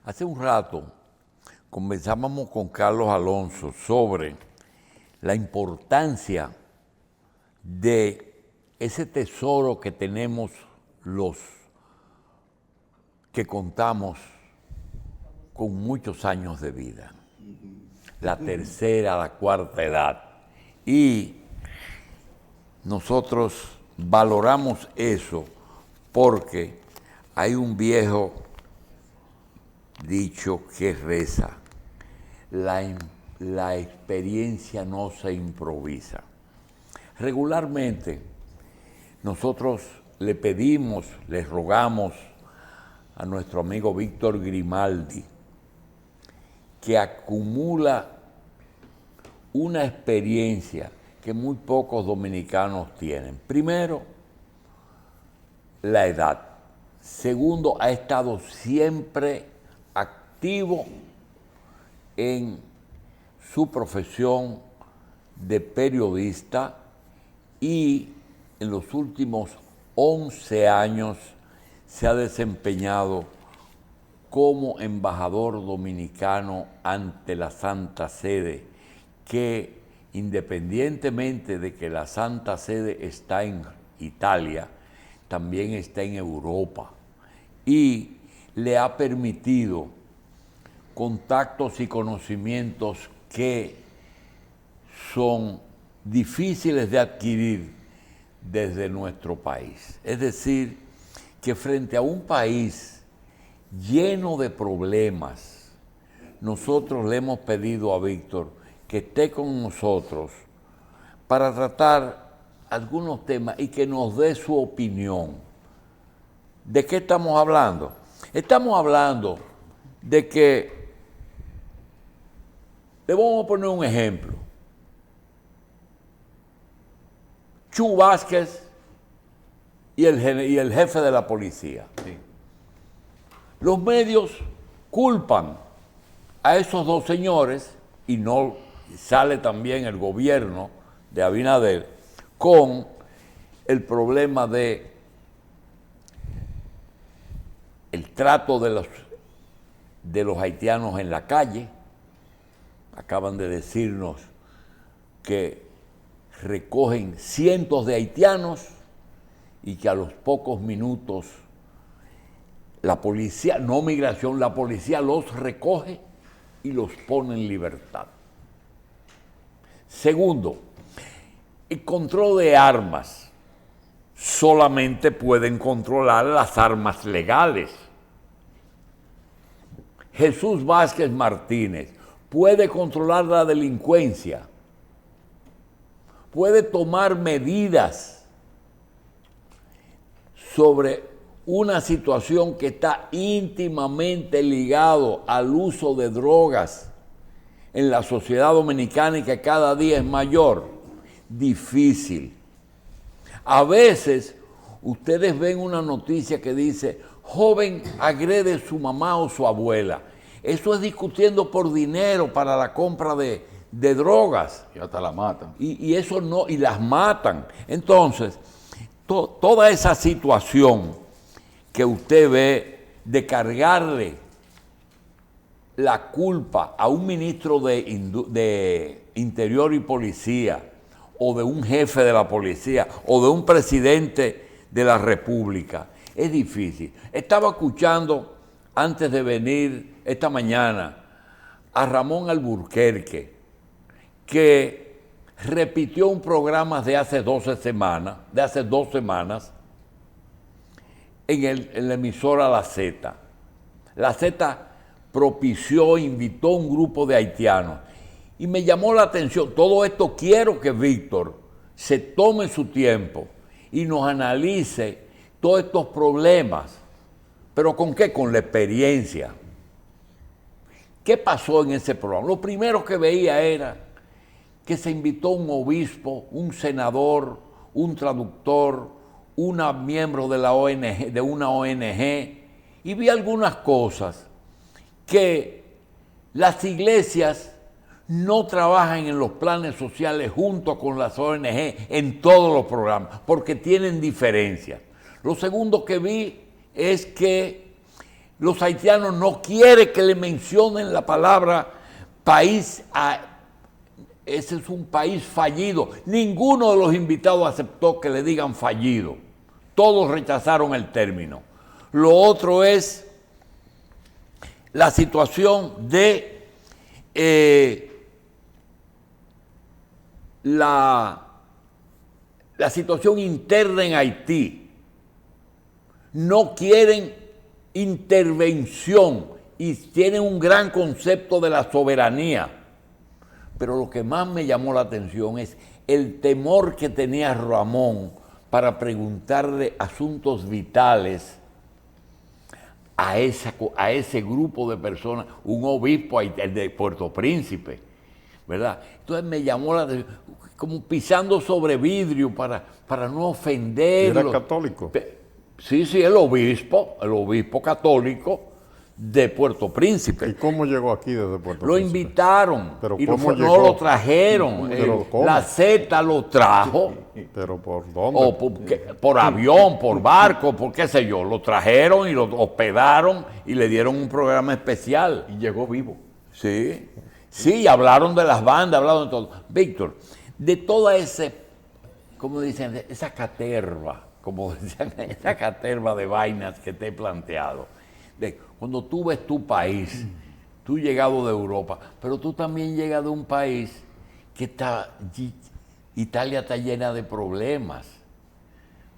Hace un rato conversábamos con Carlos Alonso sobre la importancia de ese tesoro que tenemos los que contamos con muchos años de vida, la tercera, la cuarta edad. Y nosotros valoramos eso porque hay un viejo dicho que reza: la experiencia no se improvisa. Regularmente nosotros le pedimos, le rogamos a nuestro amigo Víctor Grimaldi, que acumula una experiencia que muy pocos dominicanos tienen. Primero, la edad. Segundo, ha estado siempre activo en su profesión de periodista y en los últimos 11 años se ha desempeñado como embajador dominicano ante la Santa Sede, que independientemente de que la Santa Sede está en Italia, también está en Europa y le ha permitido contactos y conocimientos que son difíciles de adquirir desde nuestro país. Es decir, que frente a un país lleno de problemas, nosotros le hemos pedido a Víctor que esté con nosotros para tratar algunos temas y que nos dé su opinión. ¿De qué estamos hablando? Estamos hablando de que, le vamos a poner un ejemplo, Chu Vázquez y el jefe de la policía. Sí. Los medios culpan a esos dos señores, y no sale también el gobierno de Abinader con el problema de el trato de los haitianos en la calle. Acaban de decirnos que recogen cientos de haitianos y que a los pocos minutos la policía, no migración, la policía los recoge y los pone en libertad. Segundo, el control de armas. Solamente pueden controlar las armas legales. Jesús Vázquez Martínez puede controlar la delincuencia, puede tomar medidas sobre una situación que está íntimamente ligado al uso de drogas en la sociedad dominicana y que cada día es mayor. Difícil. A veces ustedes ven una noticia que dice: joven agrede a su mamá o su abuela. Eso es discutiendo por dinero para la compra de drogas. Y hasta la matan. Y eso no, y las matan. Entonces, toda esa situación que usted ve de cargarle la culpa a un ministro de Interior y Policía, o de un jefe de la policía, o de un presidente de la República, es difícil. Estaba escuchando antes de venir esta mañana a Ramón Alburquerque, que repitió un programa de hace 2 semanas, en la emisora La Z. La Z propició, invitó a un grupo de haitianos. Y me llamó la atención, todo esto quiero que Víctor se tome su tiempo y nos analice todos estos problemas. ¿Pero con qué? Con la experiencia. ¿Qué pasó en ese programa? Lo primero que veía era que se invitó un obispo, un senador, un traductor, una miembro de la ONG, de una ONG, y vi algunas cosas que las iglesias no trabajan en los planes sociales junto con las ONG en todos los programas, porque tienen diferencias. Lo segundo que vi es que Los haitianos no quieren que le mencionen la palabra país. Ese es un país fallido. Ninguno de los invitados aceptó que le digan fallido. Todos rechazaron el término. Lo otro es la situación de la situación interna en Haití. No quieren intervención y tienen un gran concepto de la soberanía. Pero lo que más me llamó la atención es el temor que tenía Ramón para preguntarle asuntos vitales a ese grupo de personas, un obispo de Puerto Príncipe, ¿verdad? Entonces me llamó la atención, como pisando sobre vidrio para no ofenderlo. ¿Era católico? Sí, el obispo católico de Puerto Príncipe. ¿Y cómo llegó aquí desde Puerto Príncipe? Lo invitaron, ¿Pero y cómo no lo trajeron. ¿Pero cómo? La Z lo trajo. ¿Pero por dónde? O por avión, por barco, por qué sé yo. Lo trajeron y lo hospedaron y le dieron un programa especial. Y llegó vivo. Sí, sí, hablaron de las bandas, hablaron de todo. Víctor, de toda como dicen, esa caterva, como decían, esa caterva de vainas que te he planteado. Cuando tú ves tu país, tú llegado de Europa, pero tú también llegas de un país que Italia está llena de problemas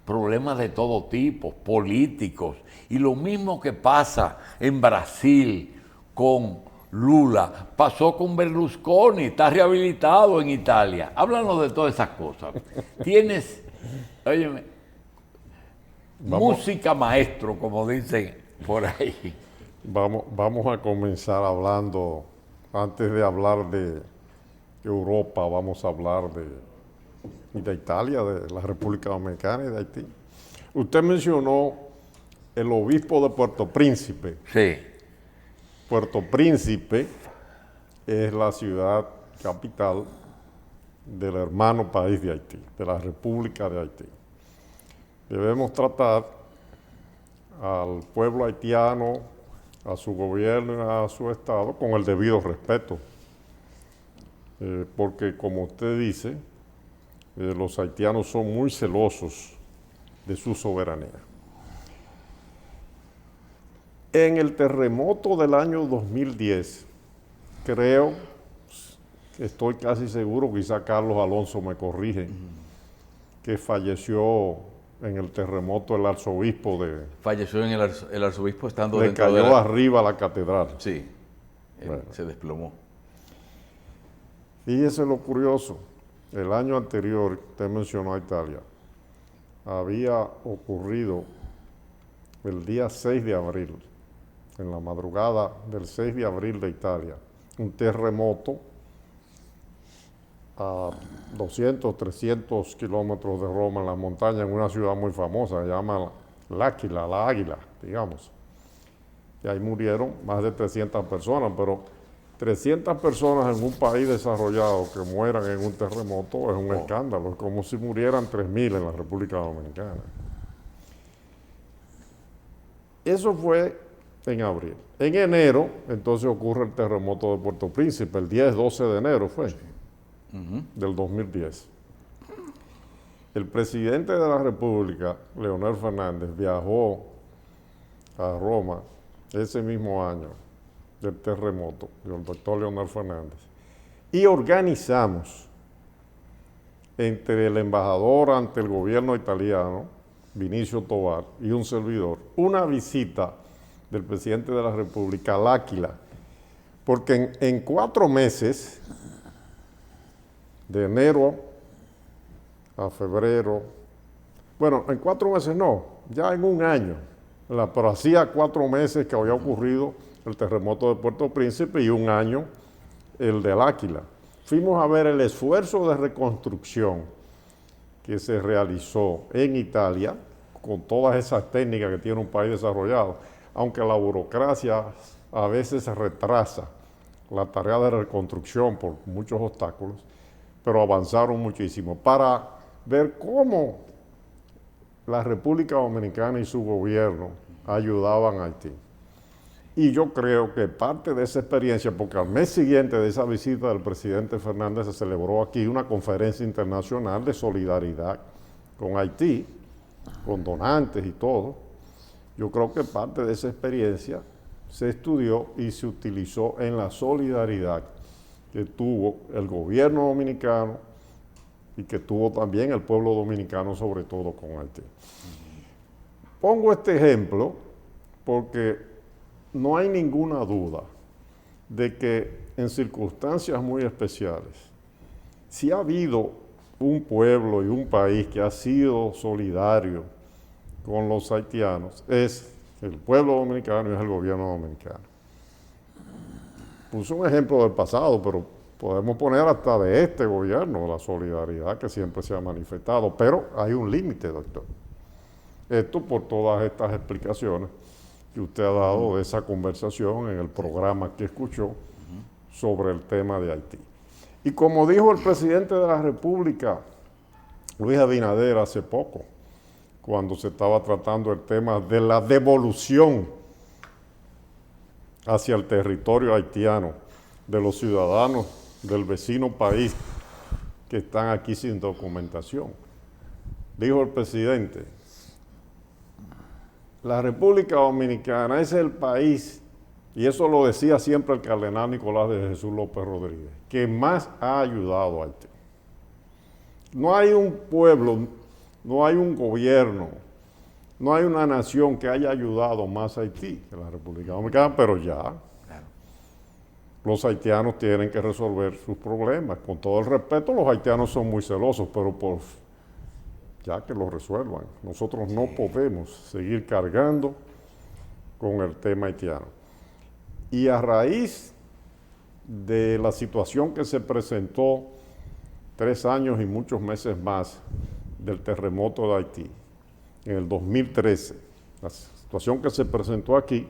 de todo tipo, políticos, y lo mismo que pasa en Brasil con Lula, pasó con Berlusconi, está rehabilitado en Italia. Háblanos de todas esas cosas. Tienes, óyeme, música maestro, como dicen por ahí. Vamos a comenzar hablando, antes de hablar de Europa, vamos a hablar de Italia, de la República Dominicana y de Haití. Usted mencionó el obispo de Puerto Príncipe. Sí. Puerto Príncipe es la ciudad capital del hermano país de Haití, de la República de Haití. Debemos tratar al pueblo haitiano, a su gobierno y a su Estado con el debido respeto. Porque como usted dice, los haitianos son muy celosos de su soberanía. En el terremoto del año 2010, creo, estoy casi seguro, quizá Carlos Alonso me corrige, que falleció en el terremoto el arzobispo de... Falleció en el arzobispo estando le dentro cayó de la... arriba la catedral. Sí, Bueno. se desplomó. Fíjese lo curioso, el año anterior, usted mencionó a Italia, había ocurrido el día 6 de abril, en la madrugada del 6 de abril de Italia, un terremoto a 200, 300 kilómetros de Roma, en las montañas, en una ciudad muy famosa, se llama L'Aquila, la Águila, digamos. Y ahí murieron más de 300 personas, pero 300 personas en un país desarrollado que mueran en un terremoto es un escándalo, es como si murieran 3.000 en la República Dominicana. Eso fue en abril. En enero, entonces ocurre el terremoto de Puerto Príncipe, el 10-12 de enero fue, del 2010. El presidente de la República, Leonel Fernández, viajó a Roma ese mismo año del terremoto, del doctor Leonel Fernández, y organizamos entre el embajador ante el gobierno italiano, Vinicio Tovar, y un servidor, una visita del presidente de la República al Áquila, porque en 4 meses, de enero a febrero, bueno, en 4 meses no, ya en un año, pero hacía 4 meses que había ocurrido el terremoto de Puerto Príncipe y un año el del Áquila. Fuimos a ver el esfuerzo de reconstrucción que se realizó en Italia con todas esas técnicas que tiene un país desarrollado, aunque la burocracia a veces retrasa la tarea de reconstrucción por muchos obstáculos, pero avanzaron muchísimo para ver cómo la República Dominicana y su gobierno ayudaban a Haití. Y yo creo que parte de esa experiencia, porque al mes siguiente de esa visita del presidente Fernández se celebró aquí una conferencia internacional de solidaridad con Haití, con donantes y todo. Yo creo que parte de esa experiencia se estudió y se utilizó en la solidaridad que tuvo el gobierno dominicano y que tuvo también el pueblo dominicano, sobre todo con Haití. Pongo este ejemplo porque no hay ninguna duda de que en circunstancias muy especiales, si ha habido un pueblo y un país que ha sido solidario con los haitianos, es el pueblo dominicano y es el gobierno dominicano. Puse un ejemplo del pasado, pero podemos poner hasta de este gobierno, la solidaridad que siempre se ha manifestado, pero hay un límite, doctor. Esto por todas estas explicaciones que usted ha dado de esa conversación en el programa que escuchó sobre el tema de Haití. Y como dijo el presidente de la República, Luis Abinader, hace poco, cuando se estaba tratando el tema de la devolución hacia el territorio haitiano de los ciudadanos del vecino país que están aquí sin documentación. Dijo el presidente, la República Dominicana es el país, y eso lo decía siempre el cardenal Nicolás de Jesús López Rodríguez, que más ha ayudado a Haití. No hay un pueblo, no hay un gobierno, no hay una nación que haya ayudado más a Haití que la República Dominicana, pero ya los haitianos tienen que resolver sus problemas. Con todo el respeto, los haitianos son muy celosos, pero ya que lo resuelvan. Nosotros no podemos seguir cargando con el tema haitiano. Y a raíz de la situación que se presentó 3 años y muchos meses más del terremoto de Haití, en el 2013, la situación que se presentó aquí,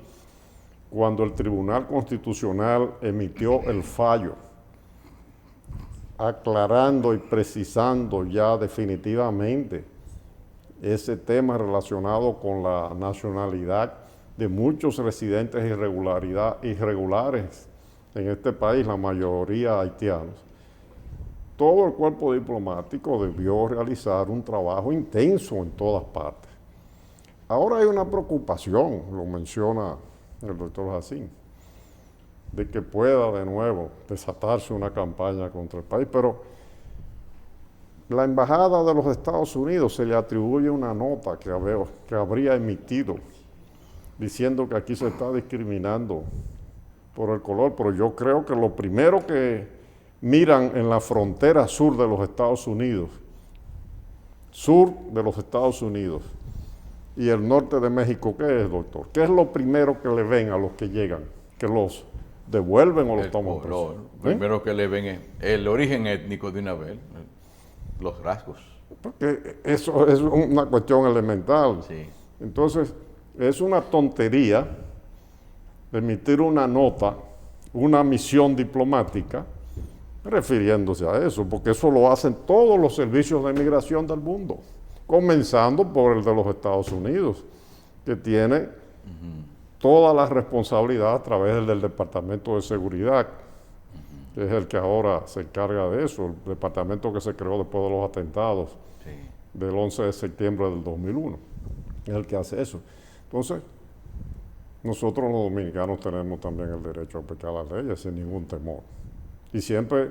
cuando el Tribunal Constitucional emitió el fallo aclarando y precisando ya definitivamente ese tema relacionado con la nacionalidad de muchos residentes irregulares en este país, la mayoría haitianos. Todo el cuerpo diplomático debió realizar un trabajo intenso en todas partes. Ahora hay una preocupación, lo menciona el doctor Jacín, de que pueda de nuevo desatarse una campaña contra el país, pero la Embajada de los Estados Unidos se le atribuye una nota que habría emitido diciendo que aquí se está discriminando por el color, pero yo creo que lo primero que miran en la frontera sur de los Estados Unidos, y el norte de México, ¿qué es, doctor? ¿Qué es lo primero que le ven a los que llegan? ¿Que los devuelven o los toman presos? Lo primero que le ven es el origen étnico de una vez, los rasgos. Porque eso es una cuestión elemental. Sí. Entonces, es una tontería emitir una nota, una misión diplomática, refiriéndose a eso, porque eso lo hacen todos los servicios de migración del mundo, comenzando por el de los Estados Unidos, que tiene toda la responsabilidad a través del Departamento de Seguridad, que es el que ahora se encarga de eso, el departamento que se creó después de los atentados del 11 de septiembre del 2001, es el que hace eso. Entonces, nosotros los dominicanos tenemos también el derecho a aplicar las leyes sin ningún temor. Y siempre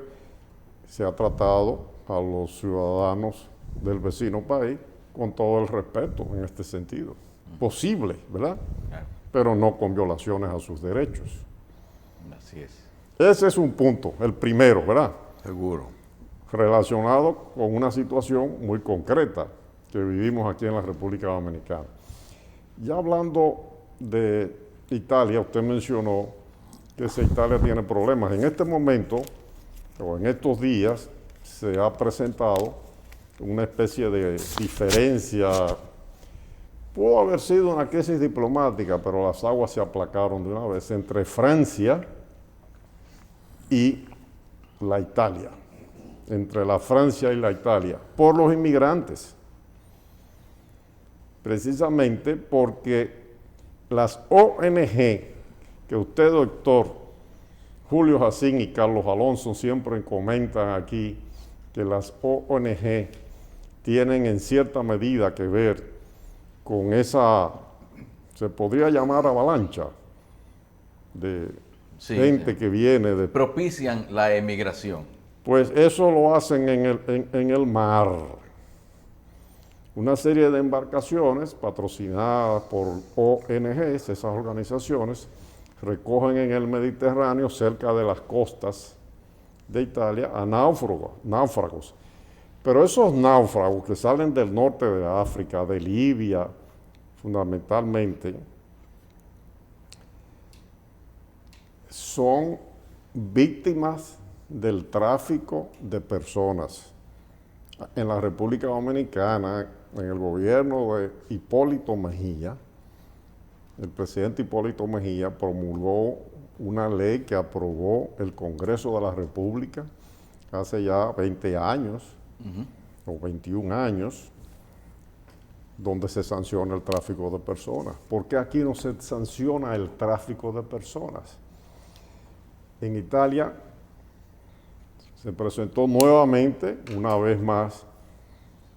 se ha tratado a los ciudadanos del vecino país con todo el respeto en este sentido. Posible, ¿verdad? Claro. Pero no con violaciones a sus derechos. Así es. Ese es un punto, el primero, ¿verdad? Seguro. Relacionado con una situación muy concreta que vivimos aquí en la República Dominicana. Ya hablando de Italia, usted mencionó que si Italia tiene problemas. En este momento, o en estos días, se ha presentado una especie de diferencia. Pudo haber sido una crisis diplomática, pero las aguas se aplacaron de una vez entre Francia y la Italia, entre la Francia y la Italia, por los inmigrantes. Precisamente porque las ONG que usted, doctor Julio Jacín y Carlos Alonso, siempre comentan aquí que las ONG tienen en cierta medida que ver con esa, se podría llamar avalancha de gente que viene de... Propician la emigración. Pues eso lo hacen en el mar. Una serie de embarcaciones patrocinadas por ONGs, esas organizaciones, recogen en el Mediterráneo, cerca de las costas de Italia, a náufragos. Pero esos náufragos que salen del norte de África, de Libia, fundamentalmente, son víctimas del tráfico de personas. En la República Dominicana, en el gobierno de Hipólito Mejía, el presidente Hipólito Mejía promulgó una ley que aprobó el Congreso de la República hace ya 20 años, o 21 años, donde se sanciona el tráfico de personas. ¿Por qué aquí no se sanciona el tráfico de personas? En Italia se presentó nuevamente, una vez más,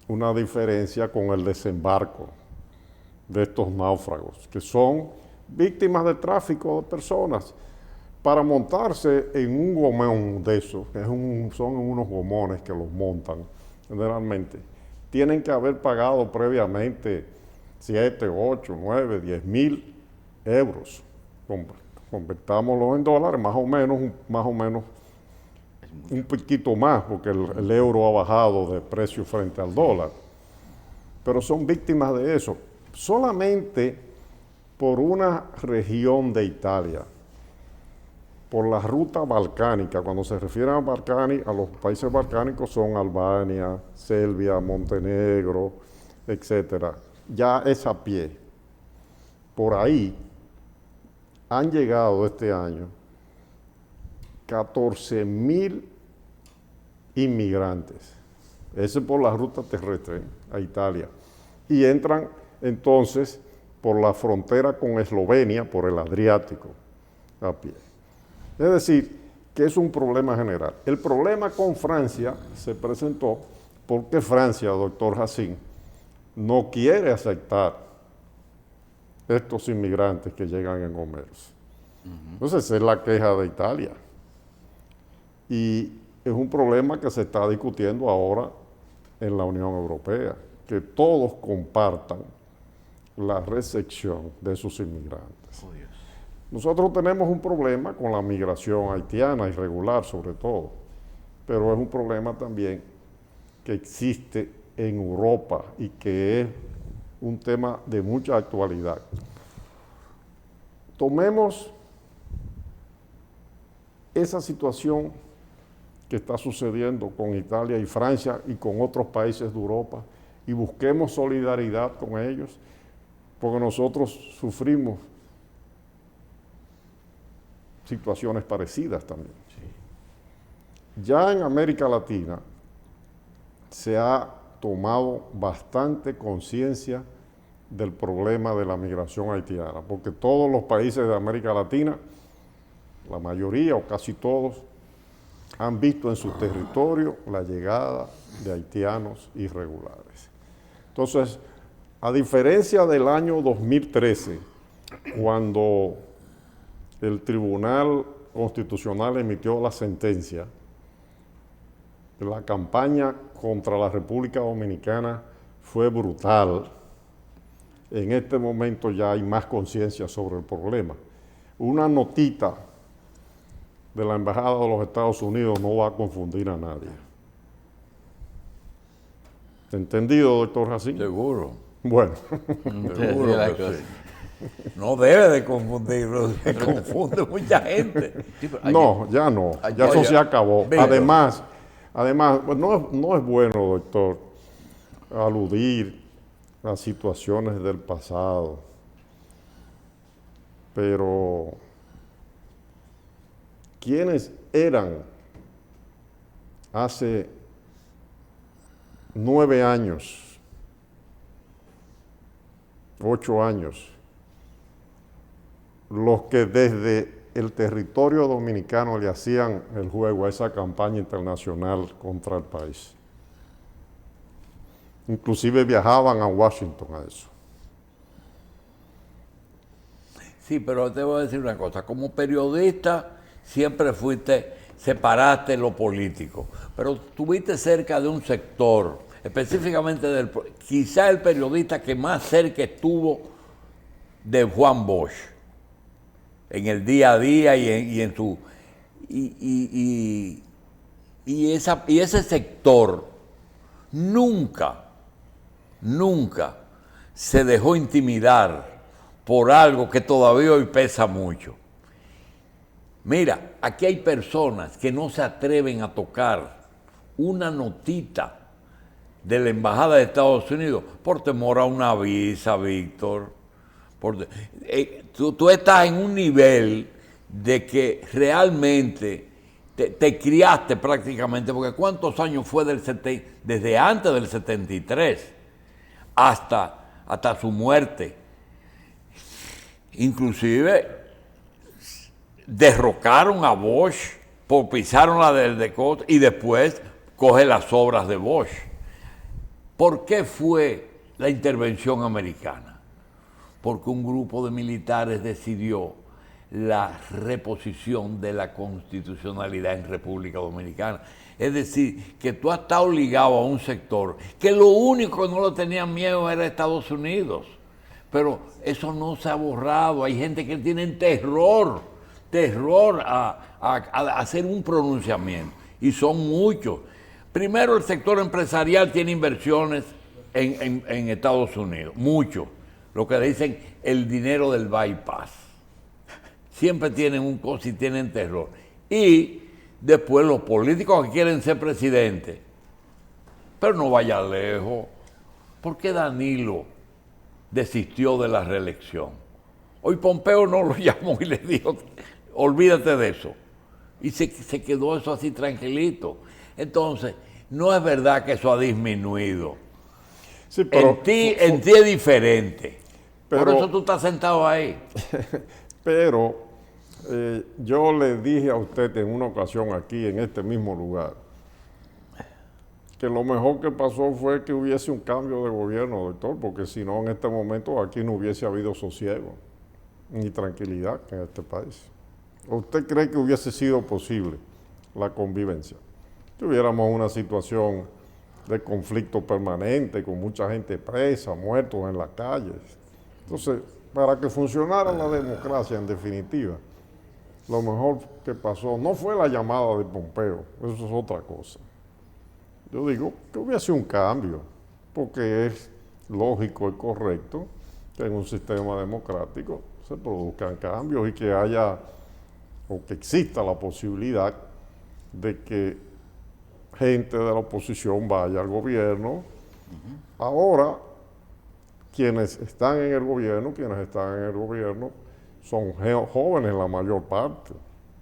una diferencia con el desembarco de estos náufragos, que son víctimas de tráfico de personas, para montarse en un gomón de esos, que son unos gomones que los montan generalmente, tienen que haber pagado previamente 7, 8, 9, 10 mil euros. Convertámoslo en dólares, más o menos un poquito más, porque el euro ha bajado de precio frente al dólar. Pero son víctimas de eso. Solamente por una región de Italia, por la ruta balcánica. Cuando se refieren a los países balcánicos son Albania, Serbia, Montenegro, etcétera. Ya es a pie. Por ahí han llegado este año 14.000 inmigrantes. Ese por la ruta terrestre a Italia. Y entran entonces por la frontera con Eslovenia, por el Adriático, a pie. Es decir, que es un problema general. El problema con Francia se presentó porque Francia, doctor Jacín, no quiere aceptar estos inmigrantes que llegan en Homeros. Entonces, esa es la queja de Italia. Y es un problema que se está discutiendo ahora en la Unión Europea, que todos compartan la recepción de sus inmigrantes. Oh, Dios. Nosotros tenemos un problema con la migración haitiana, irregular sobre todo, pero es un problema también que existe en Europa y que es un tema de mucha actualidad. Tomemos esa situación que está sucediendo con Italia y Francia y con otros países de Europa y busquemos solidaridad con ellos, porque nosotros sufrimos situaciones parecidas también. Sí. Ya en América Latina se ha tomado bastante conciencia del problema de la migración haitiana, porque todos los países de América Latina, la mayoría o casi todos, han visto en su territorio la llegada de haitianos irregulares. Entonces, a diferencia del año 2013, cuando el Tribunal Constitucional emitió la sentencia, la campaña contra la República Dominicana fue brutal. En este momento ya hay más conciencia sobre el problema. Una notita de la Embajada de los Estados Unidos no va a confundir a nadie. ¿Entendido, doctor Jacín? Seguro. Bueno. Seguro que sí. No debe de confundirlo, se confunde mucha gente. Sí, pero No, ya no, ya eso se acabó. Además, pues no es bueno, doctor, aludir a situaciones del pasado, pero ¿quiénes eran hace 9 años, 8 años, los que desde el territorio dominicano le hacían el juego a esa campaña internacional contra el país. Inclusive viajaban a Washington a eso. Sí, pero te voy a decir una cosa, como periodista siempre separaste lo político, pero estuviste cerca de un sector, específicamente quizá el periodista que más cerca estuvo de Juan Bosch, en el día a día y ese sector nunca se dejó intimidar por algo que todavía hoy pesa mucho. Mira, aquí hay personas que no se atreven a tocar una notita de la Embajada de Estados Unidos por temor a una visa, Víctor. Tú estás en un nivel de que realmente te criaste prácticamente, porque ¿cuántos años fue desde antes del 73 hasta su muerte? Inclusive derrocaron a Bosch, pisaron la del Decot y después coge las obras de Bosch. ¿Por qué fue la intervención americana? Porque un grupo de militares decidió la reposición de la constitucionalidad en República Dominicana. Es decir, que tú has estado ligado a un sector que lo único que no lo tenían miedo era Estados Unidos. Pero eso no se ha borrado. Hay gente que tiene terror a hacer un pronunciamiento. Y son muchos. Primero, el sector empresarial tiene inversiones en Estados Unidos. Muchos. Lo que le dicen el dinero del bypass. Siempre tienen un costo y tienen terror. Y después los políticos que quieren ser presidentes. Pero no vaya lejos. ¿Por qué Danilo desistió de la reelección? Hoy Pompeo no lo llamó y le dijo, olvídate de eso. Y se quedó eso así tranquilito. Entonces, no es verdad que eso ha disminuido. Sí, pero, en ti es diferente. Pero, por eso tú estás sentado ahí. Pero yo le dije a usted en una ocasión aquí, en este mismo lugar, que lo mejor que pasó fue que hubiese un cambio de gobierno, doctor, porque si no, en este momento aquí no hubiese habido sosiego ni tranquilidad en este país. ¿Usted cree que hubiese sido posible la convivencia? Tuviéramos una situación de conflicto permanente, con mucha gente presa, muertos en las calles. Entonces, para que funcionara la democracia en definitiva, lo mejor que pasó no fue la llamada de Pompeo, eso es otra cosa. Yo digo que hubiese un cambio, porque es lógico y correcto que en un sistema democrático se produzcan cambios y que haya o que exista la posibilidad de que gente de la oposición vaya al gobierno. Ahora, quienes están en el gobierno son jóvenes la mayor parte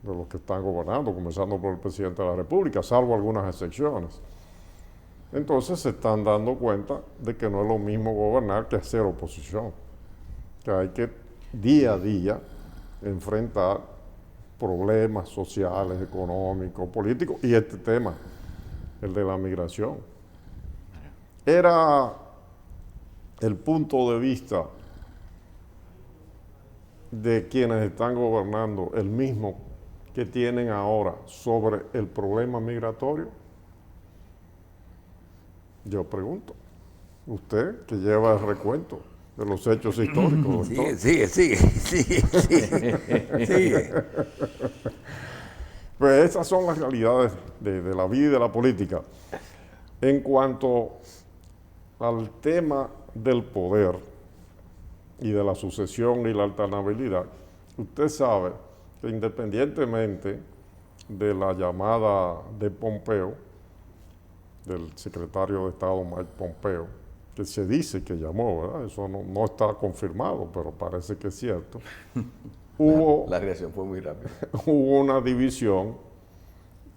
de los que están gobernando, comenzando por el presidente de la República, salvo algunas excepciones. Entonces se están dando cuenta de que no es lo mismo gobernar que hacer oposición, que hay que día a día enfrentar problemas sociales, económicos, políticos y este tema, el de la migración. Era el punto de vista de quienes están gobernando el mismo que tienen ahora sobre el problema migratorio. Yo pregunto, usted que lleva el recuento de los hechos históricos. Sigue. Pues esas son las realidades de la vida y de la política. En cuanto al tema del poder y de la sucesión y la alternabilidad, usted sabe que independientemente de la llamada de Pompeo, del secretario de Estado Mike Pompeo, que se dice que llamó, ¿verdad? Eso no está confirmado, pero parece que es cierto. La reacción fue muy rápida. Hubo una división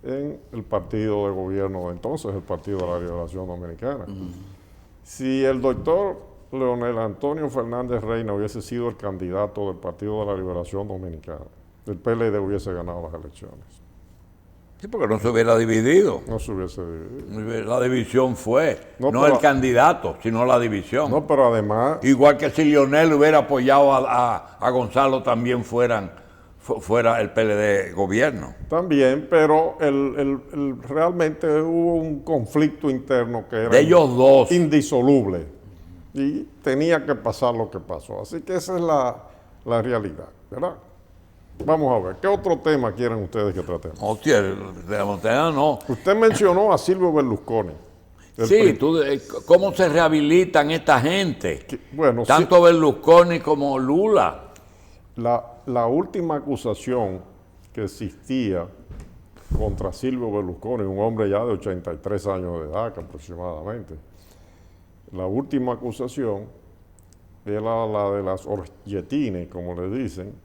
en el partido de gobierno de entonces, el Partido de la Liberación Dominicana. Si el doctor Leonel Antonio Fernández Reina hubiese sido el candidato del Partido de la Liberación Dominicana, el PLD hubiese ganado las elecciones. Sí, porque no se hubiera dividido. No se hubiese dividido. La división fue, No, no pero- el candidato, sino la división. No, pero además, Igual que si Lionel hubiera apoyado a Gonzalo, también fuera el PLD gobierno. también, pero realmente hubo un conflicto interno que era De ellos dos. indisoluble y tenía que pasar lo que pasó. Así que esa es la realidad, ¿verdad? Vamos a ver, ¿qué otro tema quieren ustedes que tratemos? Hostia, de la montaña no. Usted mencionó a Silvio Berlusconi. El Sí, ¿cómo se rehabilitan esta gente? Bueno, sí, Tanto Berlusconi como Lula. la última acusación que existía contra Silvio Berlusconi, un hombre ya de 83 años de edad aproximadamente, la última acusación era la de las orgietines, como le dicen,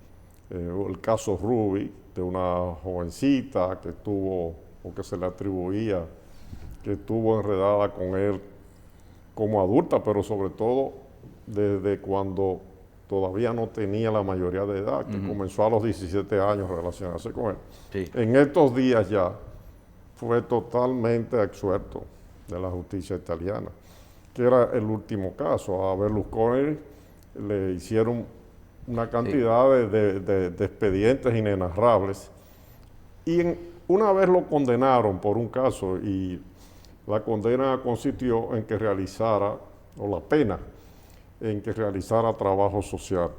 el caso Ruby, de una jovencita que estuvo, o que se le atribuía, que estuvo enredada con él como adulta, pero sobre todo desde cuando todavía no tenía la mayoría de edad, que comenzó a los 17 años a relacionarse con él. Sí. En estos días ya fue totalmente absuelto de la justicia italiana, que era el último caso. A Berlusconi le hicieron una cantidad de expedientes inenarrables y una vez lo condenaron por un caso y la condena consistió en que realizara, o la pena, en que realizara trabajo social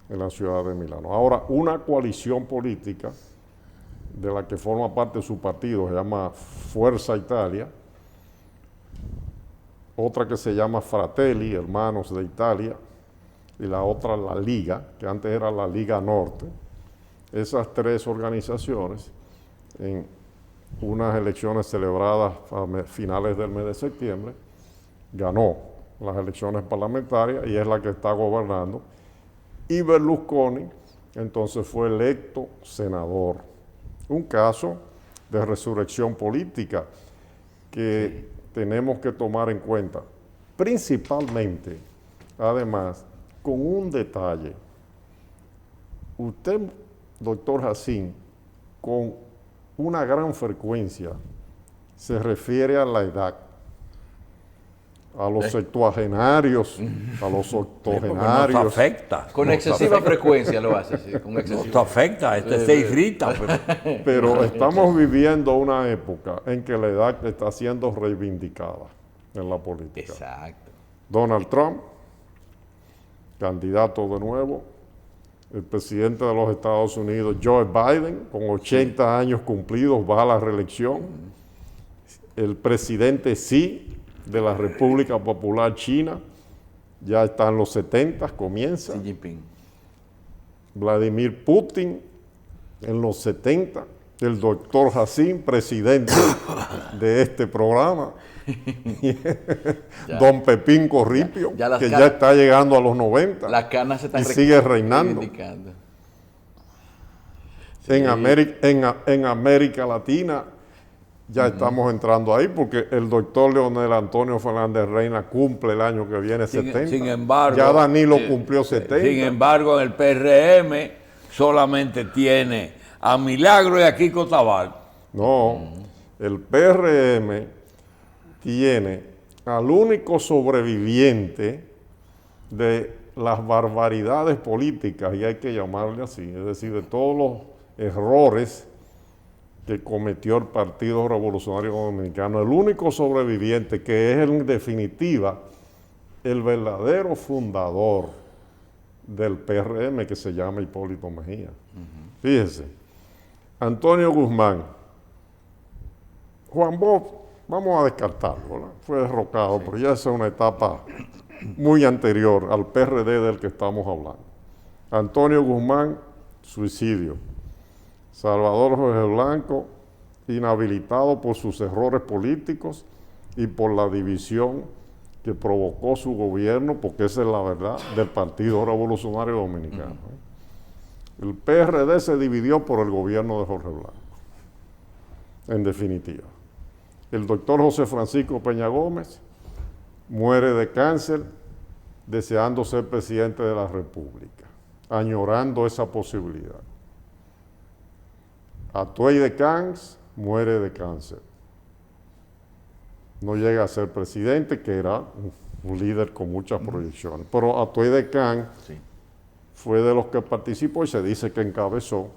en la ciudad de Milano. Ahora, una coalición política de la que forma parte su partido, se llama Fuerza Italia, otra que se llama Fratelli, Hermanos de Italia, y la otra la Liga, que antes era la Liga Norte. Esas tres organizaciones, en unas elecciones celebradas a finales del mes de septiembre, ganó las elecciones parlamentarias y es la que está gobernando. Y Berlusconi entonces fue electo senador. Un caso de resurrección política que tenemos que tomar en cuenta, principalmente, además, con un detalle. Usted, doctor Jacín, con una gran frecuencia se refiere a la edad, a los septuagenarios, a los Nos octogenarios. afecta. Con excesiva frecuencia lo hace, sí. Con Nos excesiva. afecta, se irrita. Pero estamos viviendo una época en que la edad está siendo reivindicada en la política. Exacto. Donald Trump, candidato de nuevo, el presidente de los Estados Unidos, Joe Biden, con 80 años cumplidos, va a la reelección. El presidente Xi de la República Popular China, ya está en los 70, comienza. Xi Jinping. Vladimir Putin en los 70, el doctor Jacín, presidente de este programa, don Pepín Corripio, ya que ya está llegando a los 90 Las canas se están y sigue reinando. reivindicando. En América Latina ya estamos entrando ahí porque el doctor Leonel Antonio Fernández Reina cumple el año que viene 70. Sin embargo, ya Danilo cumplió 70. Sin embargo, en el PRM solamente tiene a Milagro y a Kiko Tabar. No, el PRM tiene al único sobreviviente de las barbaridades políticas, y hay que llamarle así, es decir, de todos los errores que cometió el Partido Revolucionario Dominicano, el único sobreviviente que es en definitiva el verdadero fundador del PRM, que se llama Hipólito Mejía. Fíjese, Antonio Guzmán, Juan Bosch, vamos a descartarlo, ¿verdad? Fue derrocado, pero ya esa es una etapa muy anterior al PRD del que estamos hablando. Antonio Guzmán, suicidio. Salvador Jorge Blanco, inhabilitado por sus errores políticos y por la división que provocó su gobierno, porque esa es la verdad, del Partido Revolucionario Dominicano. El PRD se dividió por el gobierno de Jorge Blanco, en definitiva. El doctor José Francisco Peña Gómez muere de cáncer deseando ser presidente de la República, añorando esa posibilidad. Atuey de Camps muere de cáncer. No llega a ser presidente, que era un líder con muchas proyecciones. Pero Atuey de Camps Sí. fue de los que participó y se dice que encabezó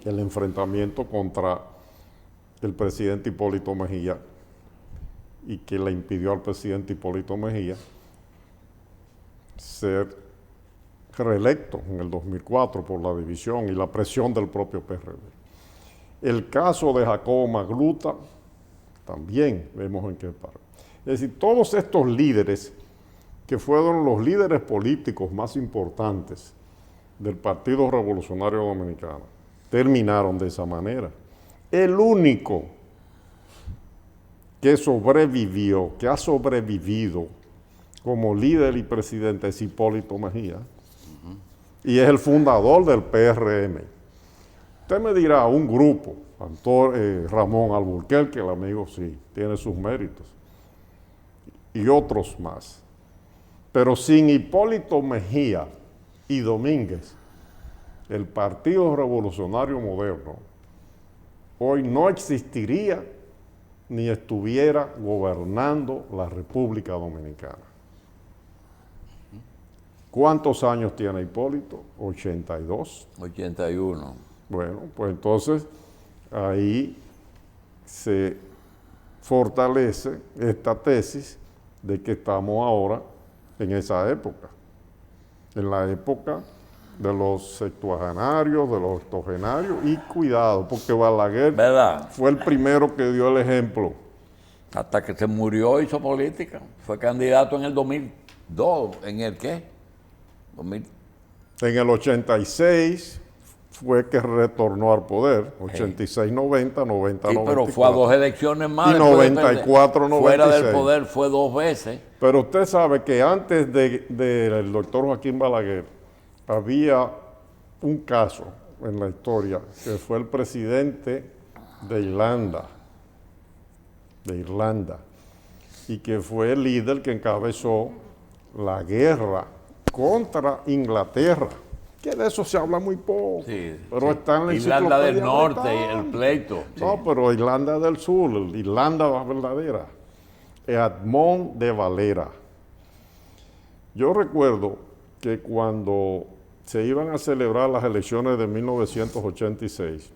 el enfrentamiento contra el presidente Hipólito Mejía y que le impidió al presidente Hipólito Mejía ser reelecto en el 2004 por la división y la presión del propio PRD. El caso de Jacobo Magluta también vemos en qué parte. Es decir, todos estos líderes que fueron los líderes políticos más importantes del Partido Revolucionario Dominicano terminaron de esa manera. El único que sobrevivió, que ha sobrevivido como líder y presidente es Hipólito Mejía, y es el fundador del PRM. Usted me dirá, un grupo, Ramón Alburquerque, el amigo, sí, tiene sus méritos, y otros más. Pero sin Hipólito Mejía y Domínguez, el Partido Revolucionario Moderno hoy no existiría ni estuviera gobernando la República Dominicana. ¿Cuántos años tiene Hipólito? 82. 81. Bueno, pues entonces ahí se fortalece esta tesis de que estamos ahora en esa época, en la época de los septuagenarios, de los octogenarios, y cuidado, porque Balaguer ¿Verdad? fue el primero que dio el ejemplo. Hasta que se murió hizo política. Fue candidato en el 2002. ¿En el qué? 2000. En el 86 fue que retornó al poder, 86-90, 90-94. Sí, pero fue a 2 elecciones más. Y después de 94-96. Fuera del poder fue 2 veces. Pero usted sabe que antes del doctor Joaquín Balaguer había un caso en la historia que fue el presidente de Irlanda, y que fue el líder que encabezó la guerra contra Inglaterra, que de eso se habla muy poco, Sí, pero sí. está en la Irlanda del enciclopedia Norte y el británica. pleito. No, Sí. pero Irlanda del Sur, Irlanda verdadera, Edmond de Valera. Yo recuerdo que cuando se iban a celebrar las elecciones de 1986,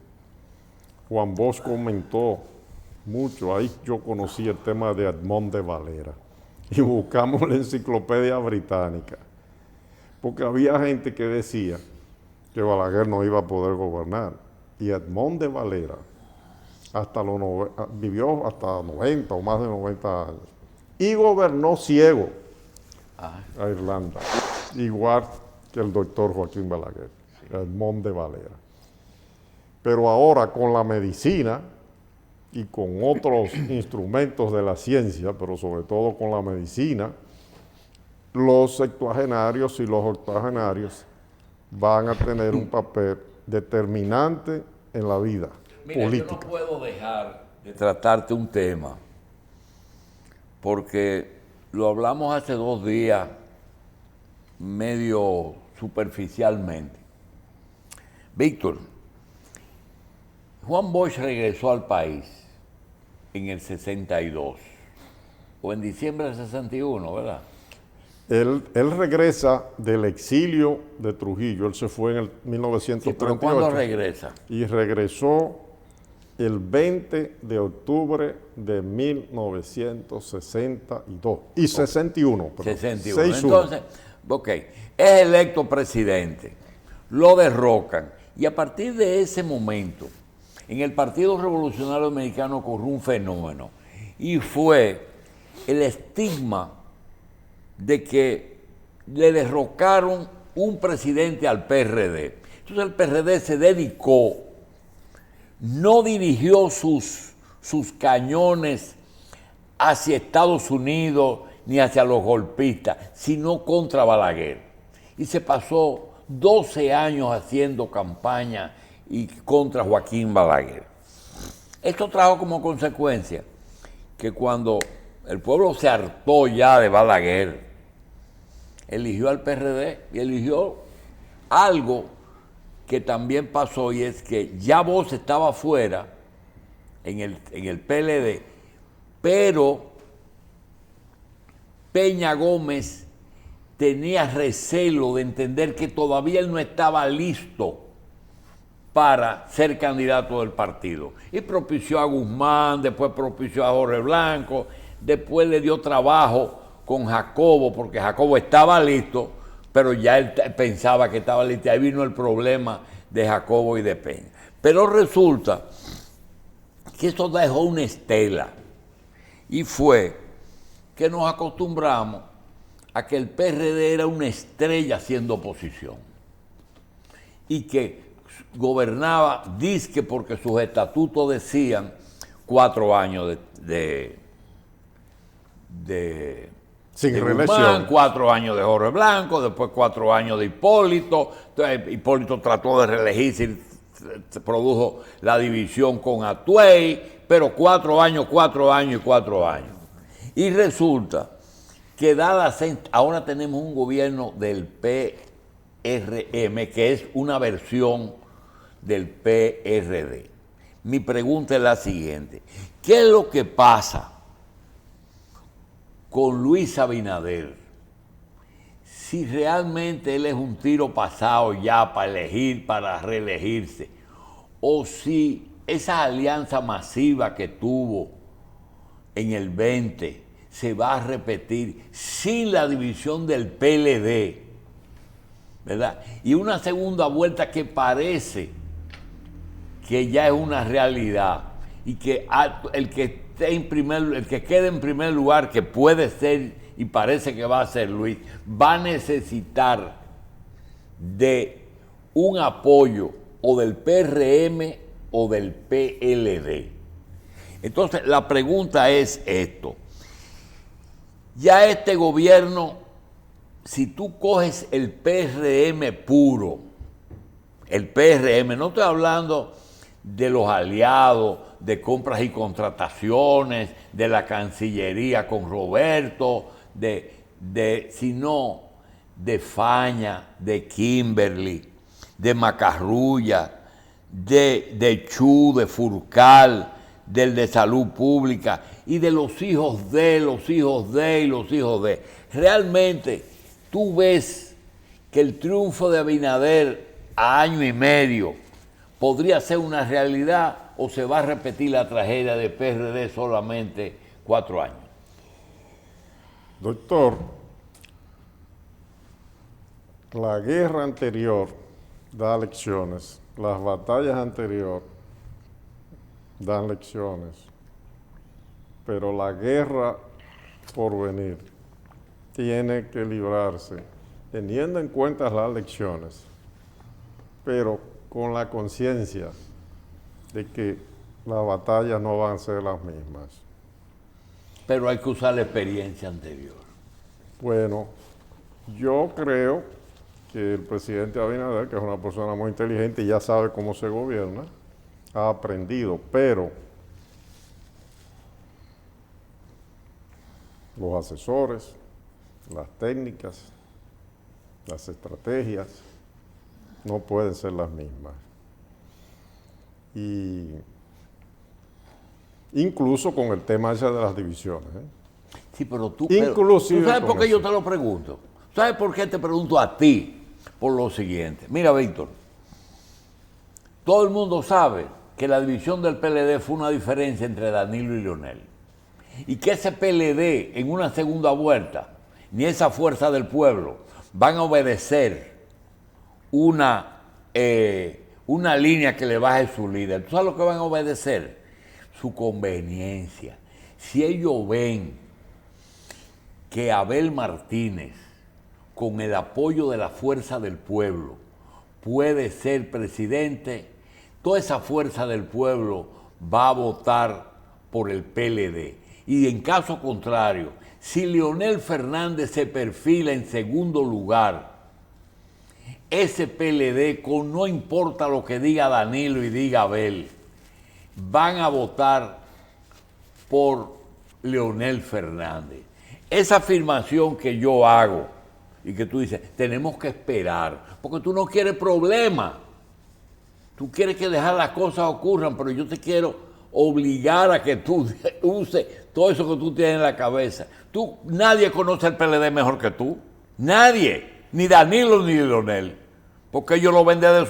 Juan Bosch comentó mucho, ahí yo conocí el tema de Edmond de Valera, y buscamos la enciclopedia británica, porque había gente que decía que Balaguer no iba a poder gobernar, y Edmond de Valera vivió hasta 90 o más de 90 años, y gobernó ciego a Irlanda, igual que el doctor Joaquín Balaguer, Edmond de Valera. Pero ahora con la medicina y con otros instrumentos de la ciencia, pero sobre todo con la medicina, los septuagenarios y los octogenarios van a tener un papel determinante en la vida política. Yo no puedo dejar de tratarte un tema, porque lo hablamos hace 2 días medio superficialmente. Víctor, Juan Bosch regresó al país en el 62, o en diciembre del 61, ¿verdad? Él regresa del exilio de Trujillo, él se fue en el Sí, 1938. pero ¿cuándo regresa? Y regresó el 20 de octubre de 1962. Y 61. Perdón. 61. 61. Entonces, ok, es electo presidente, lo derrocan, y a partir de ese momento, en el Partido Revolucionario Dominicano ocurrió un fenómeno, y fue el estigma de que le derrocaron un presidente al PRD. Entonces el PRD se dedicó, no dirigió sus cañones hacia Estados Unidos ni hacia los golpistas, sino contra Balaguer. Y se pasó 12 años haciendo campaña y contra Joaquín Balaguer. Esto trajo como consecuencia que cuando el pueblo se hartó ya de Balaguer, eligió al PRD y eligió algo que también pasó, y es que ya Bosch estaba fuera en el PLD, pero Peña Gómez tenía recelo de entender que todavía él no estaba listo para ser candidato del partido. Y propició a Guzmán, después propició a Jorge Blanco, después le dio trabajo con Jacobo, porque Jacobo estaba listo, pero ya él pensaba que estaba listo. Ahí vino el problema de Jacobo y de Peña. Pero resulta que eso dejó una estela, y fue que nos acostumbramos a que el PRD era una estrella haciendo oposición y que gobernaba, dizque porque sus estatutos decían 4 años Sin de reelección. Guzmán, 4 años de Jorge Blanco, después 4 años de Hipólito. Entonces, Hipólito trató de reelegirse y se produjo la división con Atuey, pero 4 años y 4 años. Y resulta que ahora tenemos un gobierno del PRM, que es una versión del PRD. Mi pregunta es la siguiente: ¿qué es lo que pasa con Luis Abinader? Si realmente él es un tiro pasado ya para reelegirse, o si esa alianza masiva que tuvo en el 20 se va a repetir sin la división del PLD, ¿verdad? Y una segunda vuelta que parece que ya es una realidad, y que el que quede en primer lugar, que puede ser y parece que va a ser Luis, va a necesitar de un apoyo o del PRM o del PLD. Entonces la pregunta es esto: ya este gobierno, si tú coges el PRM puro, el PRM, no estoy hablando de los aliados, de compras y contrataciones, de la Cancillería con Roberto, sino de Faña, de Kimberly, de Macarrulla, de Chu, de Furcal, del de Salud Pública, y de los hijos de, los hijos de y los hijos de. Realmente tú ves que el triunfo de Abinader a año y medio podría ser una realidad, o se va a repetir la tragedia de PRD solamente 4 años. Doctor, la guerra anterior da lecciones, las batallas anteriores dan lecciones, pero la guerra por venir tiene que librarse teniendo en cuenta las lecciones, pero con la conciencia de que las batallas no van a ser las mismas. Pero hay que usar la experiencia anterior. Bueno, yo creo que el presidente Abinader, que es una persona muy inteligente y ya sabe cómo se gobierna, ha aprendido, pero los asesores, las técnicas, las estrategias no pueden ser las mismas. Y incluso con el tema ese de las divisiones. Sí, pero tú Inclusive ¿tú sabes con por qué eso. yo te lo pregunto? ¿Sabes por qué te pregunto a ti? Por lo siguiente. Mira, Víctor, todo el mundo sabe que la división del PLD fue una diferencia entre Danilo y Leonel. Y que ese PLD en una segunda vuelta, ni esa fuerza del pueblo, van a obedecer una línea que le baje su líder. ¿Tú sabes lo que van a obedecer? Su conveniencia. Si ellos ven que Abel Martínez, con el apoyo de la fuerza del pueblo, puede ser presidente, toda esa fuerza del pueblo va a votar por el PLD. Y en caso contrario, si Leonel Fernández se perfila en segundo lugar, ese PLD, con no importa lo que diga Danilo y diga Abel, van a votar por Leonel Fernández. Esa afirmación que yo hago y que tú dices, tenemos que esperar, porque tú no quieres problemas. Tú quieres que dejar las cosas ocurran, pero yo te quiero obligar a que tú uses todo eso que tú tienes en la cabeza. Nadie conoce el PLD mejor que tú. Nadie. Ni Danilo ni Leonel. Porque ellos lo ven de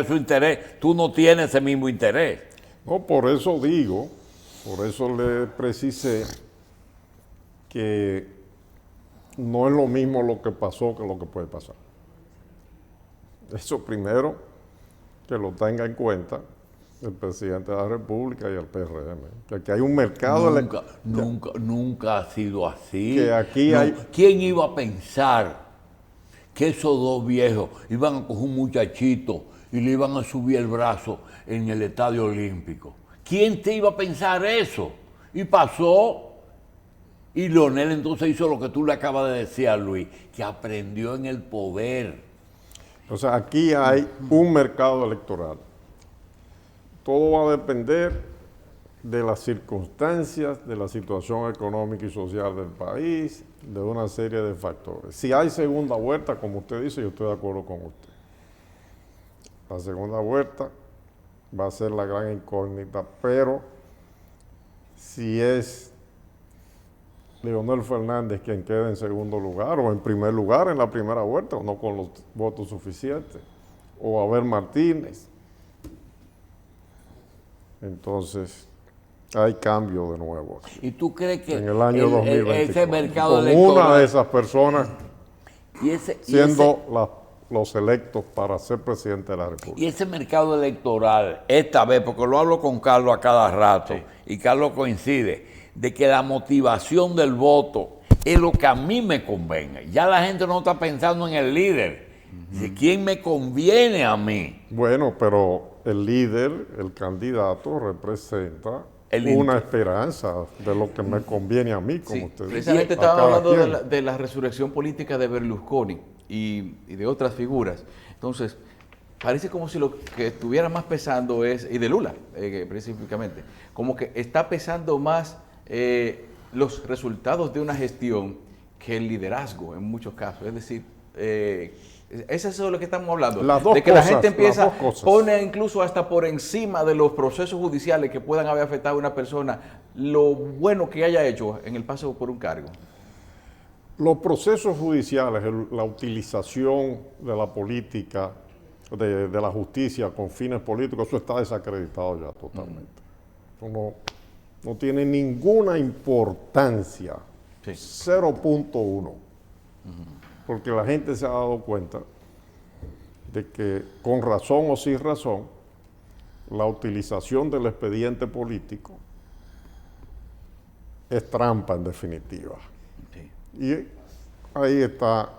su interés. Tú no tienes ese mismo interés. No, por eso digo, por eso le precisé que no es lo mismo lo que pasó que lo que puede pasar. Eso primero, que lo tenga en cuenta el presidente de la República y el PRM. Que aquí hay un mercado... Nunca ha sido así. Que aquí hay... ¿Quién iba a pensar que esos dos viejos iban a coger un muchachito y le iban a subir el brazo en el Estadio Olímpico? ¿Quién te iba a pensar eso? Y pasó, y Leonel entonces hizo lo que tú le acabas de decir a Luis, que aprendió en el poder. O sea, aquí hay un mercado electoral. Todo va a depender de las circunstancias, de la situación económica y social del país, de una serie de factores. Si hay segunda vuelta, como usted dice, yo estoy de acuerdo con usted. La segunda vuelta va a ser la gran incógnita, pero si es Leonel Fernández quien queda en segundo lugar o en primer lugar en la primera vuelta, o no con los votos suficientes, o Abel Martínez, entonces hay cambio de nuevo ¿Y tú crees que en el año 2024, ese mercado con electoral, una de esas personas siendo ese, los electos para ser presidente de la República? y ese mercado electoral, esta vez, porque lo hablo con Carlos a cada rato, y Carlos coincide, de que la motivación del voto es lo que a mí me convenga. Ya la gente no está pensando en el líder, de quién me conviene a mí. Bueno, pero el líder, el candidato, representa una esperanza de lo que me conviene a mí, como usted dice. Precisamente estaba hablando de la resurrección política de Berlusconi y de otras figuras. Entonces, parece como si lo que estuviera más pesando es, y de Lula específicamente, como que está pesando más los resultados de una gestión que el liderazgo en muchos casos. Es decir, es eso de lo que estamos hablando. De que la gente empieza, pone incluso hasta por encima de los procesos judiciales que puedan haber afectado a una persona, lo bueno que haya hecho en el paso por un cargo. Los procesos judiciales, la utilización de la política, de la justicia con fines políticos, eso está desacreditado ya totalmente. Eso no tiene ninguna importancia, 0.1, porque la gente se ha dado cuenta de que con razón o sin razón, la utilización del expediente político es trampa en definitiva. Y ahí está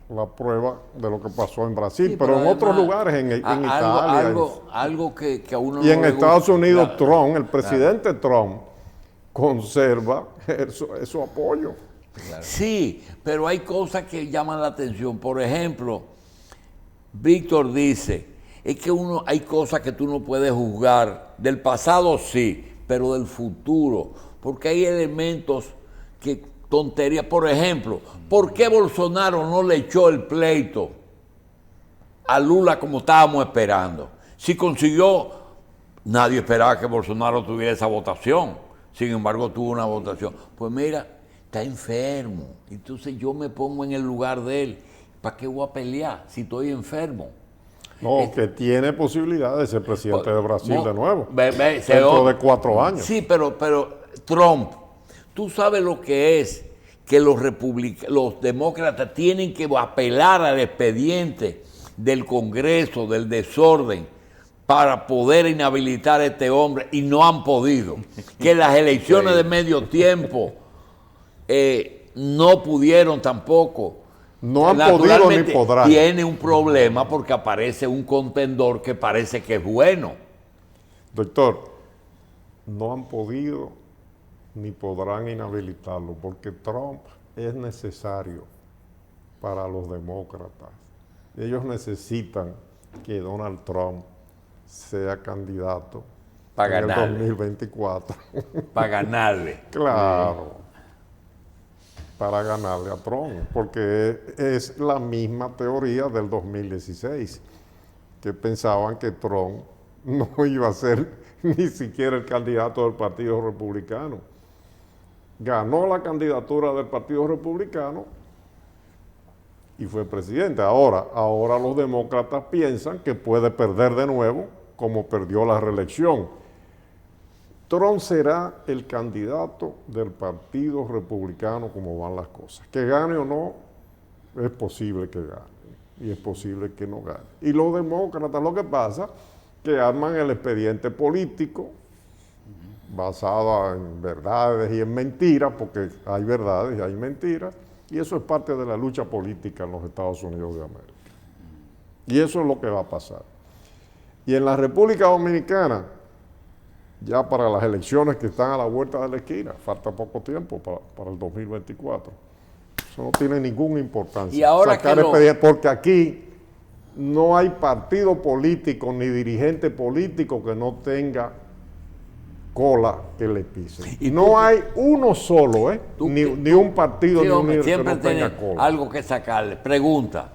la prueba de lo que pasó en Brasil, pero en otros lugares, en Italia. Algo que a uno y en Estados Unidos, Trump, el presidente Trump, conserva su apoyo. Claro. Sí, pero hay cosas que llaman la atención. Por ejemplo, Víctor dice, es que hay cosas que tú no puedes juzgar. Del pasado sí, pero del futuro. Porque hay elementos que, tonterías. Por ejemplo, ¿por qué Bolsonaro no le echó el pleito a Lula como estábamos esperando? Si consiguió, nadie esperaba que Bolsonaro tuviera esa votación. Sin embargo, tuvo una votación. Pues mira, está enfermo. Entonces yo me pongo en el lugar de él. ¿Para qué voy a pelear si estoy enfermo? No, que tiene posibilidad de ser presidente de Brasil de nuevo. Dentro de 4 años. Sí, pero Trump, tú sabes lo que es que los demócratas tienen que apelar al expediente del Congreso, del desorden, para poder inhabilitar a este hombre, y no han podido. Que las elecciones de medio tiempo no pudieron tampoco. No han podido ni podrán. Tiene un problema porque aparece un contendor que parece que es bueno. Doctor, no han podido ni podrán inhabilitarlo porque Trump es necesario para los demócratas. Ellos necesitan que Donald Trump sea candidato para en ganarle. el 2024. Para ganarle. Claro. para ganarle a Trump, porque es la misma teoría del 2016, que pensaban que Trump no iba a ser ni siquiera el candidato del Partido Republicano. Ganó la candidatura del Partido Republicano y fue presidente. Ahora los demócratas piensan que puede perder de nuevo, como perdió la reelección. Trump será el candidato del Partido Republicano como van las cosas. Que gane o no, es posible que gane y es posible que no gane. Y los demócratas, lo que pasa, que arman el expediente político basado en verdades y en mentiras, porque hay verdades y hay mentiras, y eso es parte de la lucha política en los Estados Unidos de América. Y eso es lo que va a pasar. Y en la República Dominicana, ya para las elecciones que están a la vuelta de la esquina, falta poco tiempo para el 2024. Eso no tiene ninguna importancia. Y ahora porque aquí no hay partido político ni dirigente político que no tenga cola que le pise. Y no hay uno solo, ni un partido, sí, ni un hombre, líder que siempre no tenga tiene cola. algo que sacarle. Pregunta,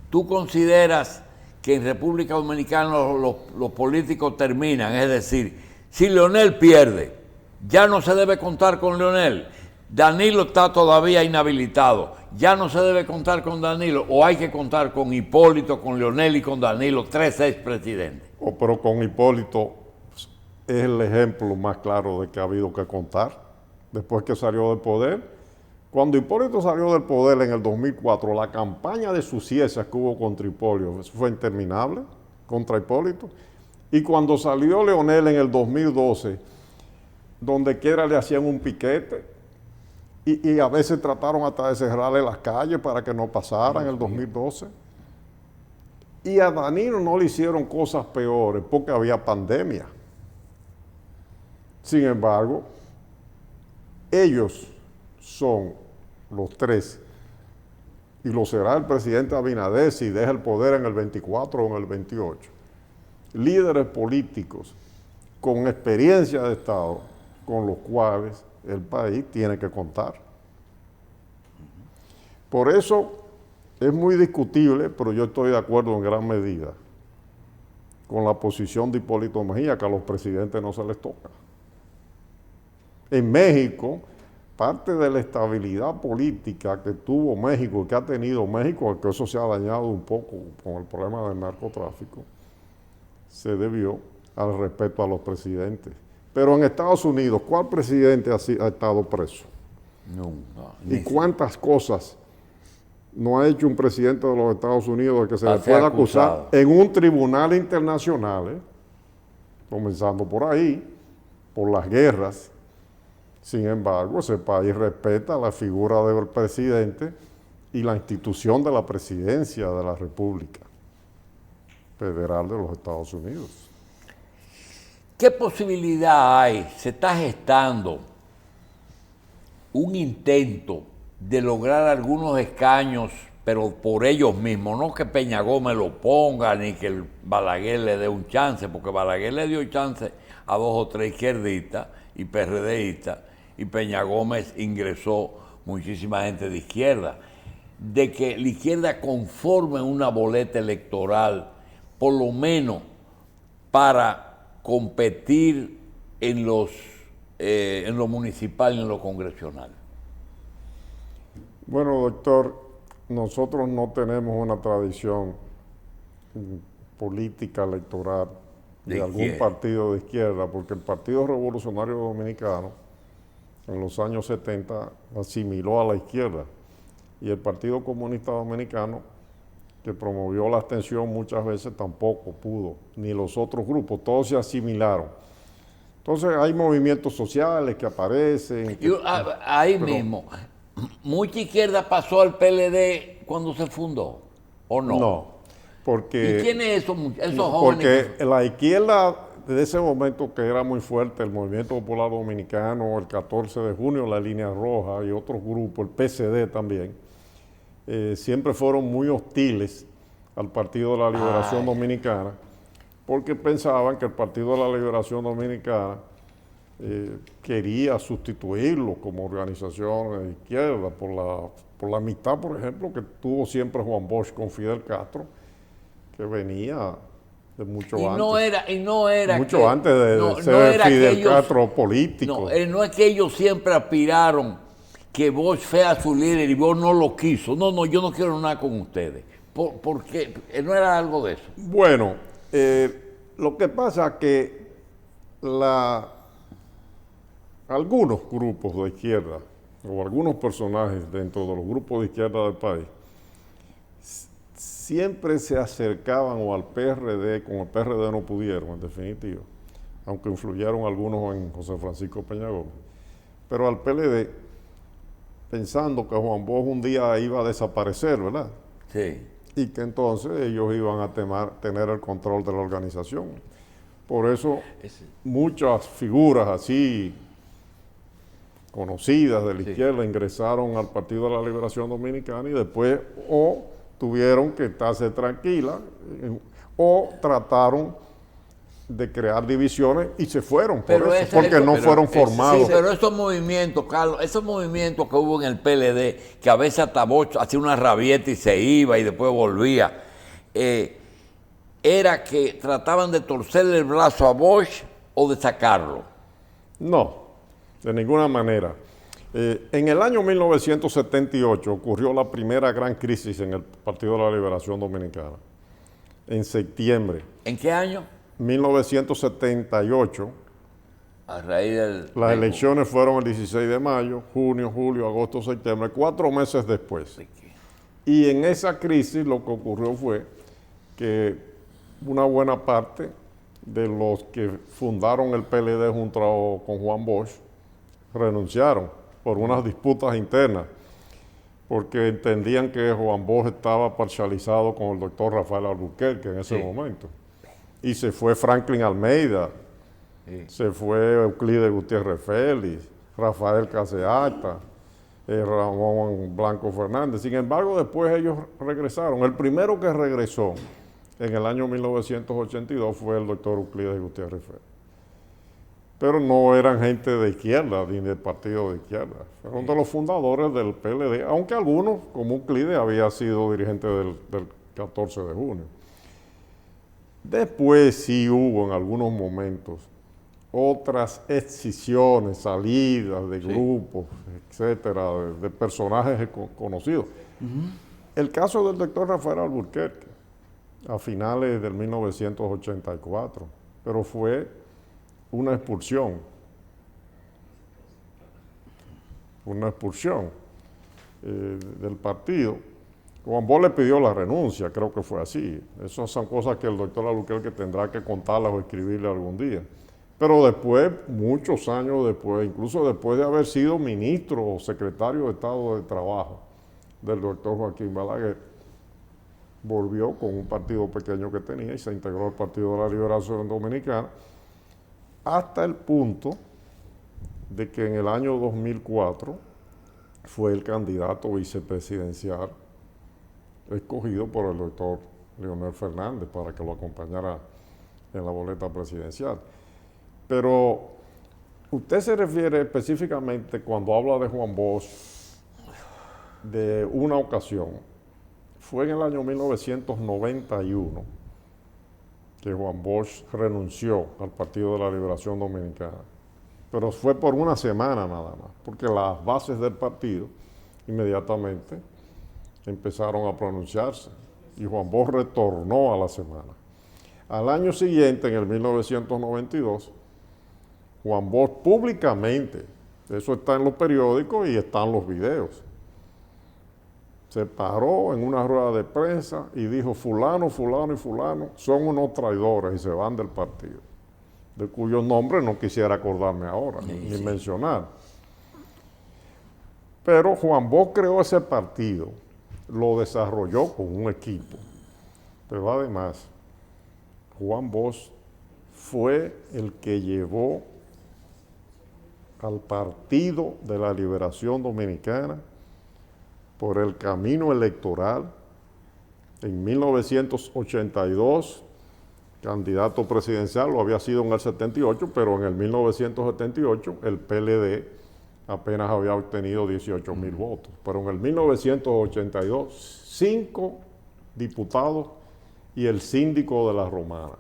¿tú consideras que en República Dominicana los políticos terminan? Es decir, si Leonel pierde, ya no se debe contar con Leonel. Danilo está todavía inhabilitado, ya no se debe contar con Danilo, o hay que contar con Hipólito, con Leonel y con Danilo, 3 expresidentes. Pero con Hipólito es el ejemplo más claro de que ha habido que contar después que salió del poder. Cuando Hipólito salió del poder en el 2004, la campaña de suciesas que hubo contra Hipólito, eso fue interminable, contra Hipólito. Y cuando salió Leonel en el 2012, donde quiera le hacían un piquete, y a veces trataron hasta de cerrarle las calles para que no pasara en el 2012. Y a Danilo no le hicieron cosas peores porque había pandemia. Sin embargo, ellos son los 3, y lo será el presidente Abinader si deja el poder en el 24 o en el 28. Líderes políticos con experiencia de Estado con los cuales el país tiene que contar. Por eso es muy discutible, pero yo estoy de acuerdo en gran medida con la posición de Hipólito Mejía, que a los presidentes no se les toca. En México, parte de la estabilidad política que tuvo México y que ha tenido México, que eso se ha dañado un poco con el problema del narcotráfico, se debió al respeto a los presidentes. Pero en Estados Unidos, ¿cuál presidente ha estado preso? Nunca. ¿Y cuántas cosas no ha hecho un presidente de los Estados Unidos de que se le pueda acusar en un tribunal internacional, comenzando por ahí, por las guerras? Sin embargo, ese país respeta la figura del presidente y la institución de la presidencia de la República Federal de los Estados Unidos. ¿Qué posibilidad hay? Se está gestando un intento de lograr algunos escaños, pero por ellos mismos, no que Peña Gómez lo ponga, ni que el Balaguer le dé un chance, porque Balaguer le dio chance a 2 o 3 izquierdistas y PRDistas, y Peña Gómez ingresó muchísima gente de izquierda. De que la izquierda conforme una boleta electoral, por lo menos para competir en lo municipal y en lo congresional. Bueno, doctor, nosotros no tenemos una tradición política electoral de algún partido de izquierda, porque el Partido Revolucionario Dominicano en los años 70 asimiló a la izquierda, y el Partido Comunista Dominicano, que promovió la abstención muchas veces, tampoco pudo, ni los otros grupos, todos se asimilaron. Entonces hay movimientos sociales que aparecen. Ahí mismo, ¿mucha izquierda pasó al PLD cuando se fundó o no? No, porque... ¿Y quiénes esos jóvenes? Porque la izquierda de ese momento, que era muy fuerte, el Movimiento Popular Dominicano, el 14 de junio, la Línea Roja y otros grupos, el PCD también, siempre fueron muy hostiles al Partido de la Liberación Dominicana, porque pensaban que el Partido de la Liberación Dominicana quería sustituirlo como organización de izquierda por la amistad, por ejemplo, que tuvo siempre Juan Bosch con Fidel Castro, que venía de mucho antes. Mucho antes de ser Fidel Castro político. No es que ellos siempre aspiraron que Bosch sea su líder y Bosch no lo quiso. No, yo no quiero nada con ustedes. Porque no era algo de eso. Bueno, lo que pasa es que algunos grupos de izquierda o algunos personajes dentro de los grupos de izquierda del país siempre se acercaban o al PRD, con el PRD no pudieron, en definitiva, aunque influyeron algunos en José Francisco Peña Gómez, pero al PLD, pensando que Juan Bosch un día iba a desaparecer, ¿verdad? Sí. Y que entonces ellos iban a tener el control de la organización. Por eso muchas figuras así conocidas de la izquierda ingresaron al Partido de la Liberación Dominicana y después o tuvieron que estarse tranquilas o trataron de crear divisiones y se fueron porque no fueron formados. Sí, pero esos movimientos, Carlos, esos movimientos que hubo en el PLD, que a veces hasta Bosch hacía una rabieta y se iba y después volvía, ¿era que trataban de torcerle el brazo a Bosch o de sacarlo? No, de ninguna manera. En el año 1978 ocurrió la primera gran crisis en el Partido de la Liberación Dominicana, en septiembre. ¿En qué año? 1978. A raíz del... Las elecciones fueron el 16 de mayo, junio, julio, agosto, septiembre, 4 meses después. Y en esa crisis lo que ocurrió fue que una buena parte de los que fundaron el PLD junto con Juan Bosch renunciaron por unas disputas internas, porque entendían que Juan Bosch estaba parcializado con el doctor Rafael Alburquerque en ese momento. Y se fue Franklin Almeida, se fue Euclides Gutiérrez Félix, Rafael Caseata, Ramón Blanco Fernández. Sin embargo, después ellos regresaron. El primero que regresó en el año 1982 fue el doctor Euclides Gutiérrez Félix. Pero no eran gente de izquierda ni del partido de izquierda. Fueron de los fundadores del PLD, aunque algunos, como Euclides, había sido dirigente del 14 de junio. Después sí hubo en algunos momentos otras escisiones, salidas de grupos, etcétera, de personajes conocidos. El caso del doctor Rafael Alburquerque, a finales del 1984, pero fue una expulsión del partido. Juan Bosch le pidió la renuncia, creo que fue así. Esas son cosas que el doctor Alburquerque tendrá que contarlas o escribirle algún día. Pero después, muchos años después, incluso después de haber sido ministro o secretario de Estado de Trabajo del doctor Joaquín Balaguer, volvió con un partido pequeño que tenía y se integró al Partido de la Liberación Dominicana, hasta el punto de que en el año 2004 fue el candidato vicepresidencial escogido por el doctor Leonel Fernández para que lo acompañara en la boleta presidencial. Pero usted se refiere específicamente, cuando habla de Juan Bosch, de una ocasión. Fue en el año 1991 que Juan Bosch renunció al Partido de la Liberación Dominicana. Pero fue por una semana nada más, porque las bases del partido inmediatamente empezaron a pronunciarse y Juan Bosch retornó a la semana. Al año siguiente, en el 1992, Juan Bosch públicamente, eso está en los periódicos y están los videos, se paró en una rueda de prensa y dijo: fulano, fulano y fulano son unos traidores y se van del partido, de cuyos nombres no quisiera acordarme ahora, ni mencionar. Pero Juan Bosch creó ese partido, lo desarrolló con un equipo, pero además Juan Bosch fue el que llevó al Partido de la Liberación Dominicana por el camino electoral en 1982 candidato presidencial, lo había sido en el 78, pero en el 1978 el PLD apenas había obtenido 18,000 votos. Pero en el 1982, 5 diputados y el síndico de la Romana.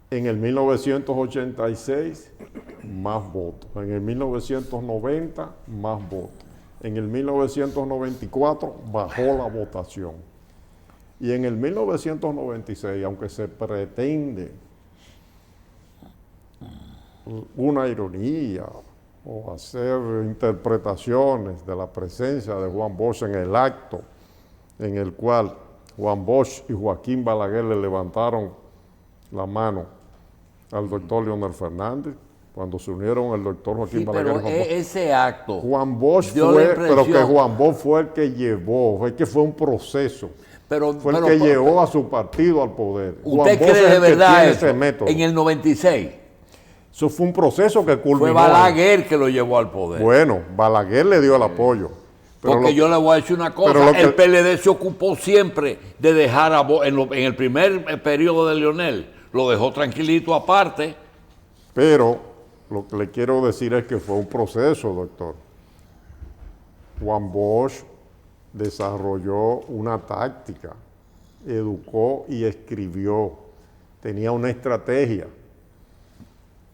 En el 1986, más votos. En el 1990, más votos. En el 1994, bajó la votación. Y en el 1996, aunque se pretende una ironía o hacer interpretaciones de la presencia de Juan Bosch en el acto en el cual Juan Bosch y Joaquín Balaguer le levantaron la mano al doctor Leonel Fernández, cuando se unieron el doctor Joaquín Balaguer y Juan Bosch. Ese acto. Juan Bosch fue, pero que Juan Bosch fue el que llevó, fue un proceso. Fue el que llevó a su partido al poder. ¿Usted cree de verdad eso? En el 96. Eso fue un proceso que culminó. Fue Balaguer que lo llevó al poder. Bueno, Balaguer le dio el apoyo. Porque yo le voy a decir una cosa, el PLD se ocupó siempre de dejar a Bosch, en el primer periodo de Leonel, lo dejó tranquilito aparte. Pero lo que le quiero decir es que fue un proceso, doctor. Juan Bosch desarrolló una táctica, educó y escribió, tenía una estrategia.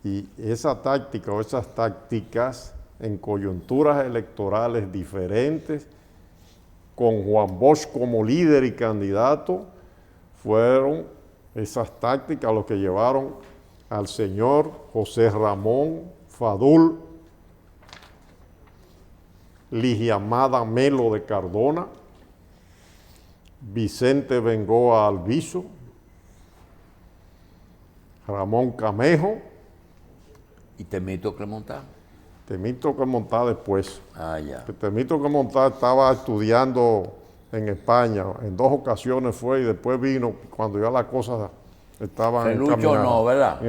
Y esa táctica o esas tácticas en coyunturas electorales diferentes, con Juan Bosch como líder y candidato, fueron esas tácticas los que llevaron al señor José Ramón Fadul Ligiamada Melo de Cardona, Vicente Bengoa Alviso, Ramón Camejo. ¿Y Temito Clemontá? Temito Clemontá después. Ya. Temito Clemontá estaba estudiando en España, en 2 ocasiones fue y después vino cuando ya las cosas estaban Felucho encaminadas. no, ¿verdad?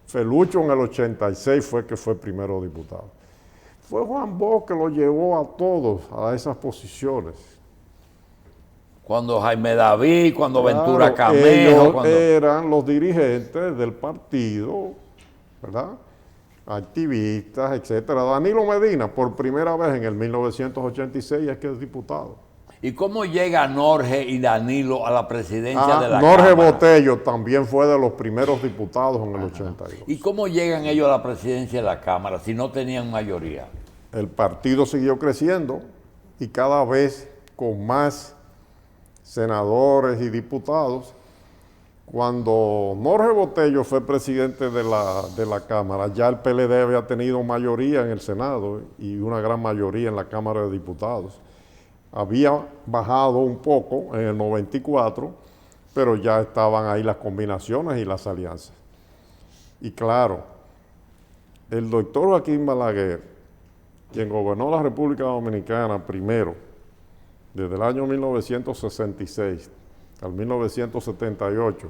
Felucho en el 86 fue que fue primero diputado. Fue Juan Bosch que lo llevó a todos a esas posiciones. Cuando Jaime David, cuando Ventura Camejo. Ellos eran los dirigentes del partido, ¿verdad? Activistas, etcétera. Danilo Medina, por primera vez en el 1986, es que es diputado. ¿Y cómo llega Norge y Danilo a la presidencia de la Norge Cámara? Botello también fue de los primeros diputados en el 82. ¿Y cómo llegan ellos a la presidencia de la Cámara si no tenían mayoría? El partido siguió creciendo y cada vez con más senadores y diputados. Cuando Norge Botello fue presidente de la Cámara, ya el PLD había tenido mayoría en el Senado y una gran mayoría en la Cámara de Diputados. Había bajado un poco en el 94, pero ya estaban ahí las combinaciones y las alianzas. Y claro, el doctor Joaquín Balaguer, quien gobernó la República Dominicana primero, desde el año 1966 al 1978,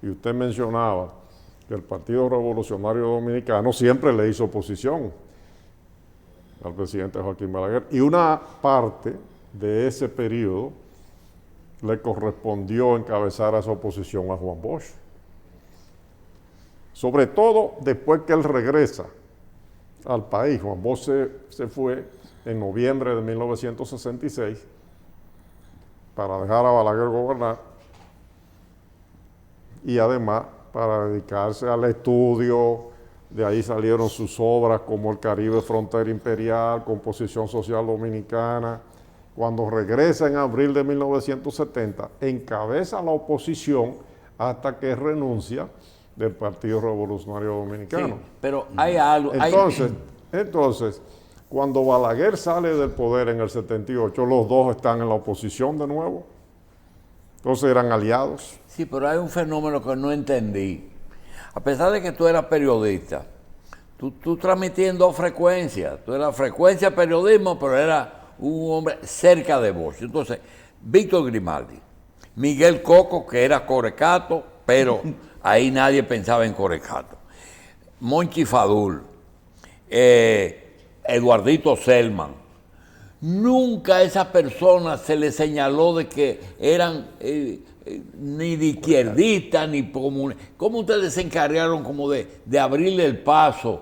y usted mencionaba que el Partido Revolucionario Dominicano siempre le hizo oposición al presidente Joaquín Balaguer, y una parte de ese periodo le correspondió encabezar esa oposición a Juan Bosch. Sobre todo después que él regresa al país. Juan Bosch se fue en noviembre de 1966 para dejar a Balaguer gobernar y además para dedicarse al estudio. De ahí salieron sus obras como El Caribe Frontera Imperial, Composición Social Dominicana. Cuando regresa en abril de 1970, encabeza la oposición hasta que renuncia del Partido Revolucionario Dominicano. Sí, pero hay algo... Entonces, cuando Balaguer sale del poder en el 78, los dos están en la oposición de nuevo. Entonces eran aliados. Sí, pero hay un fenómeno que no entendí. A pesar de que tú eras periodista, tú transmitiendo frecuencias. Tú eras frecuencia periodismo, pero era un hombre cerca de Bosch. Entonces, Víctor Grimaldi, Miguel Coco, que era Corecato, pero ahí nadie pensaba en Corecato. Monchi Fadul, Eduardito Selman. Nunca a esas personas se les señaló de que eran ni de izquierdista, ni comunista. ¿Cómo ustedes se encargaron como de abrirle el paso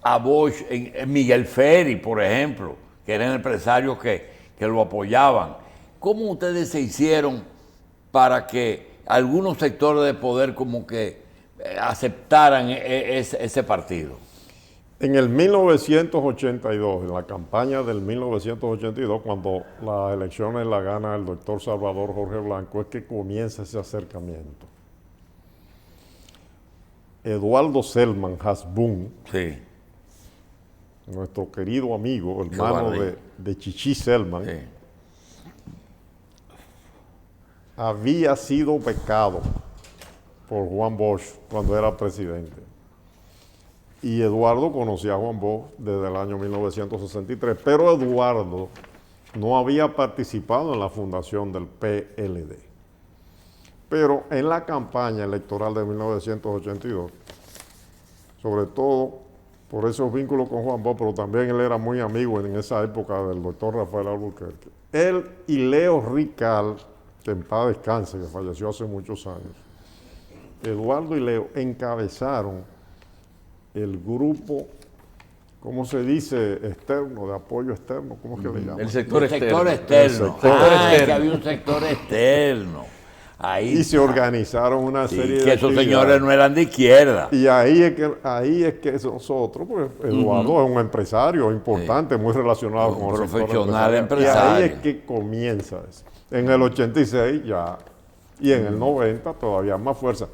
a Bosch, en Miguel Ferri, por ejemplo, que eran empresarios que lo apoyaban? ¿Cómo ustedes se hicieron para que algunos sectores de poder como que aceptaran ese partido? En el 1982, en la campaña del 1982, cuando las elecciones las gana el doctor Salvador Jorge Blanco, es que comienza ese acercamiento. Eduardo Selman Hasbún, Sí. nuestro querido amigo, hermano de Chichi Selman, Sí. había sido becado por Juan Bosch cuando era presidente. Y Eduardo conocía a Juan Bosch desde el año 1963, pero Eduardo no había participado en la fundación del PLD. Pero en la campaña electoral de 1982, sobre todo por esos vínculos con Juan Bosch, pero también él era muy amigo en esa época del doctor Rafael Albuquerque, él y Leo Rical, que en paz descanse, que falleció hace muchos años, Eduardo y Leo encabezaron el grupo, ¿cómo se dice? Externo, de apoyo externo, ¿cómo es que le llaman? El sector El externo. sector externo. El sector Es externo. que había un sector externo. Ahí Y se está. organizaron una Sí, serie que de esos actividades. señores no eran de izquierda. Y ahí es que nosotros, pues Eduardo es un empresario importante, muy relacionado Un con el sector profesional empresarial. Y ahí empresario. es que comienza eso. En el 86 ya, y en el 90 todavía más fuerza.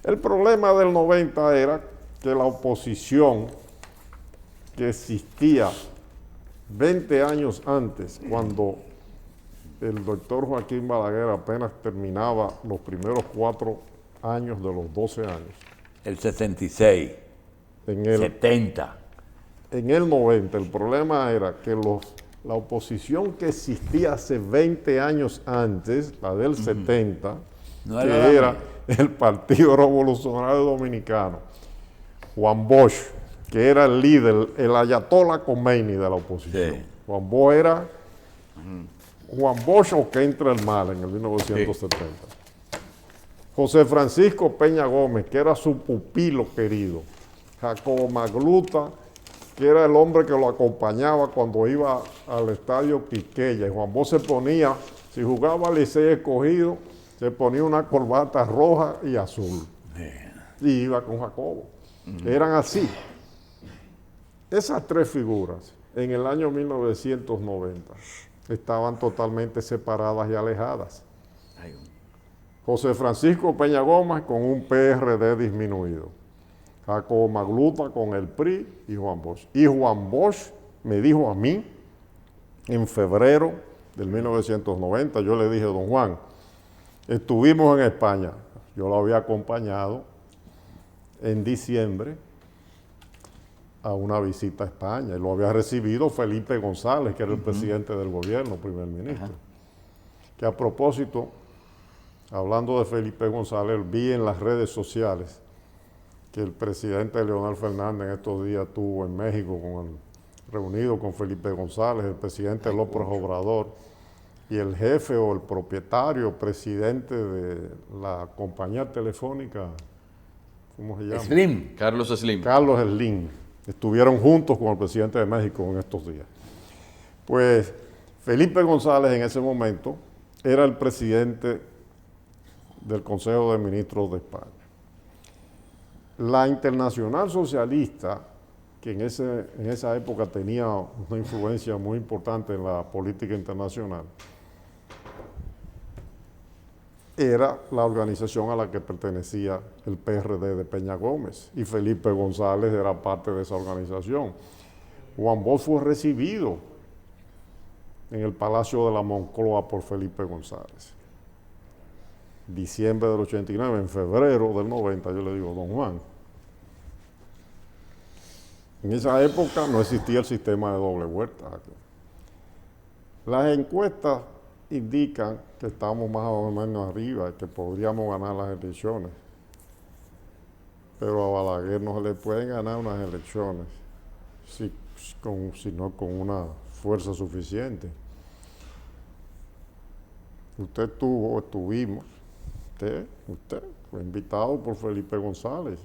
El problema del 90 era que la oposición que existía 20 años antes, cuando el doctor Joaquín Balaguer apenas terminaba los primeros 4 años de los 12 años, El 66, en el 70. En el 90 el problema era que la oposición que existía hace 20 años antes, la del 70, No que era la era el Partido Revolucionario Dominicano, Juan Bosch, que era el líder, el ayatollah Khomeini de la oposición. Sí. Juan Bosch era Juan Bosch o que entra el mal en el 1970. José Francisco Peña Gómez, que era su pupilo querido. Jacobo Magluta, que era el hombre que lo acompañaba cuando iba al estadio Quiqueya. Y Juan Bosch se ponía, si jugaba al Licey Escogido, se ponía una corbata roja y azul. Y iba con Jacobo. Eran así. Esas tres figuras, en el año 1990, estaban totalmente separadas y alejadas. José Francisco Peña Gómez con un PRD disminuido. Jacobo Magluta con el PRI y Juan Bosch. Y Juan Bosch me dijo a mí, en febrero del 1990, yo le dije, don Juan, estuvimos en España. Yo lo había acompañado en diciembre a una visita a España. Y lo había recibido Felipe González, que era el presidente del gobierno, primer ministro. Que a propósito, hablando de Felipe González, vi en las redes sociales que el presidente Leonel Fernández en estos días estuvo en México reunido con Felipe González, el presidente López Obrador y el jefe o el propietario, presidente de la compañía telefónica, ¿cómo se llama? Slim. Carlos Slim. Carlos Slim. Estuvieron juntos con el presidente de México en estos días. Pues Felipe González en ese momento era el presidente del Consejo de Ministros de España. La Internacional Socialista, que en esa época tenía una influencia muy importante en la política internacional, era la organización a la que pertenecía el PRD de Peña Gómez, y Felipe González era parte de esa organización. Juan Bosch fue recibido en el Palacio de la Moncloa por Felipe González. Diciembre del 89, en febrero del 90, yo le digo, don Juan, en esa época no existía el sistema de doble vuelta aquí. Las encuestas indican que estamos más o menos arriba, que podríamos ganar las elecciones. Pero a Balaguer no se le pueden ganar unas elecciones sino con una fuerza suficiente. Estuvimos Usted fue invitado por Felipe González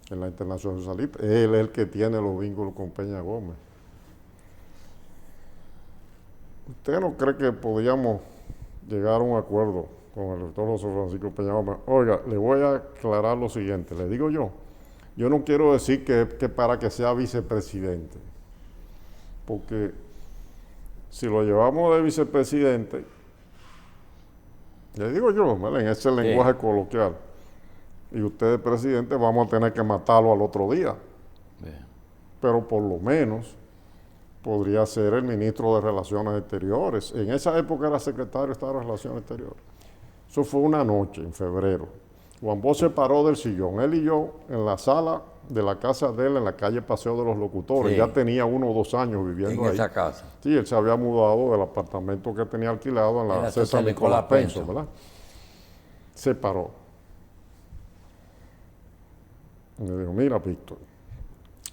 en la Internacional Socialista. Él es el que tiene los vínculos con Peña Gómez. ¿Usted no cree que podíamos llegar a un acuerdo con el doctor José Francisco Peña Gómez? Oiga, le voy a aclarar lo siguiente, le digo yo no quiero decir que para que sea vicepresidente, porque si lo llevamos de vicepresidente, le digo yo, ¿vale?, en ese lenguaje coloquial, y usted es presidente, vamos a tener que matarlo al otro día. Bien. Pero por lo menos podría ser el ministro de Relaciones Exteriores. En esa época era secretario de Estado de Relaciones Exteriores. Eso fue una noche, en febrero. Juan Bosch se paró del sillón, él y yo, en la sala de la casa de él, en la calle Paseo de los Locutores. Sí. Ya tenía 1 o 2 años viviendo ahí. En esa casa. Sí, él se había mudado del apartamento que tenía alquilado en la César Nicolás Penso, ¿verdad? Se paró. Y me dijo, mira, Víctor,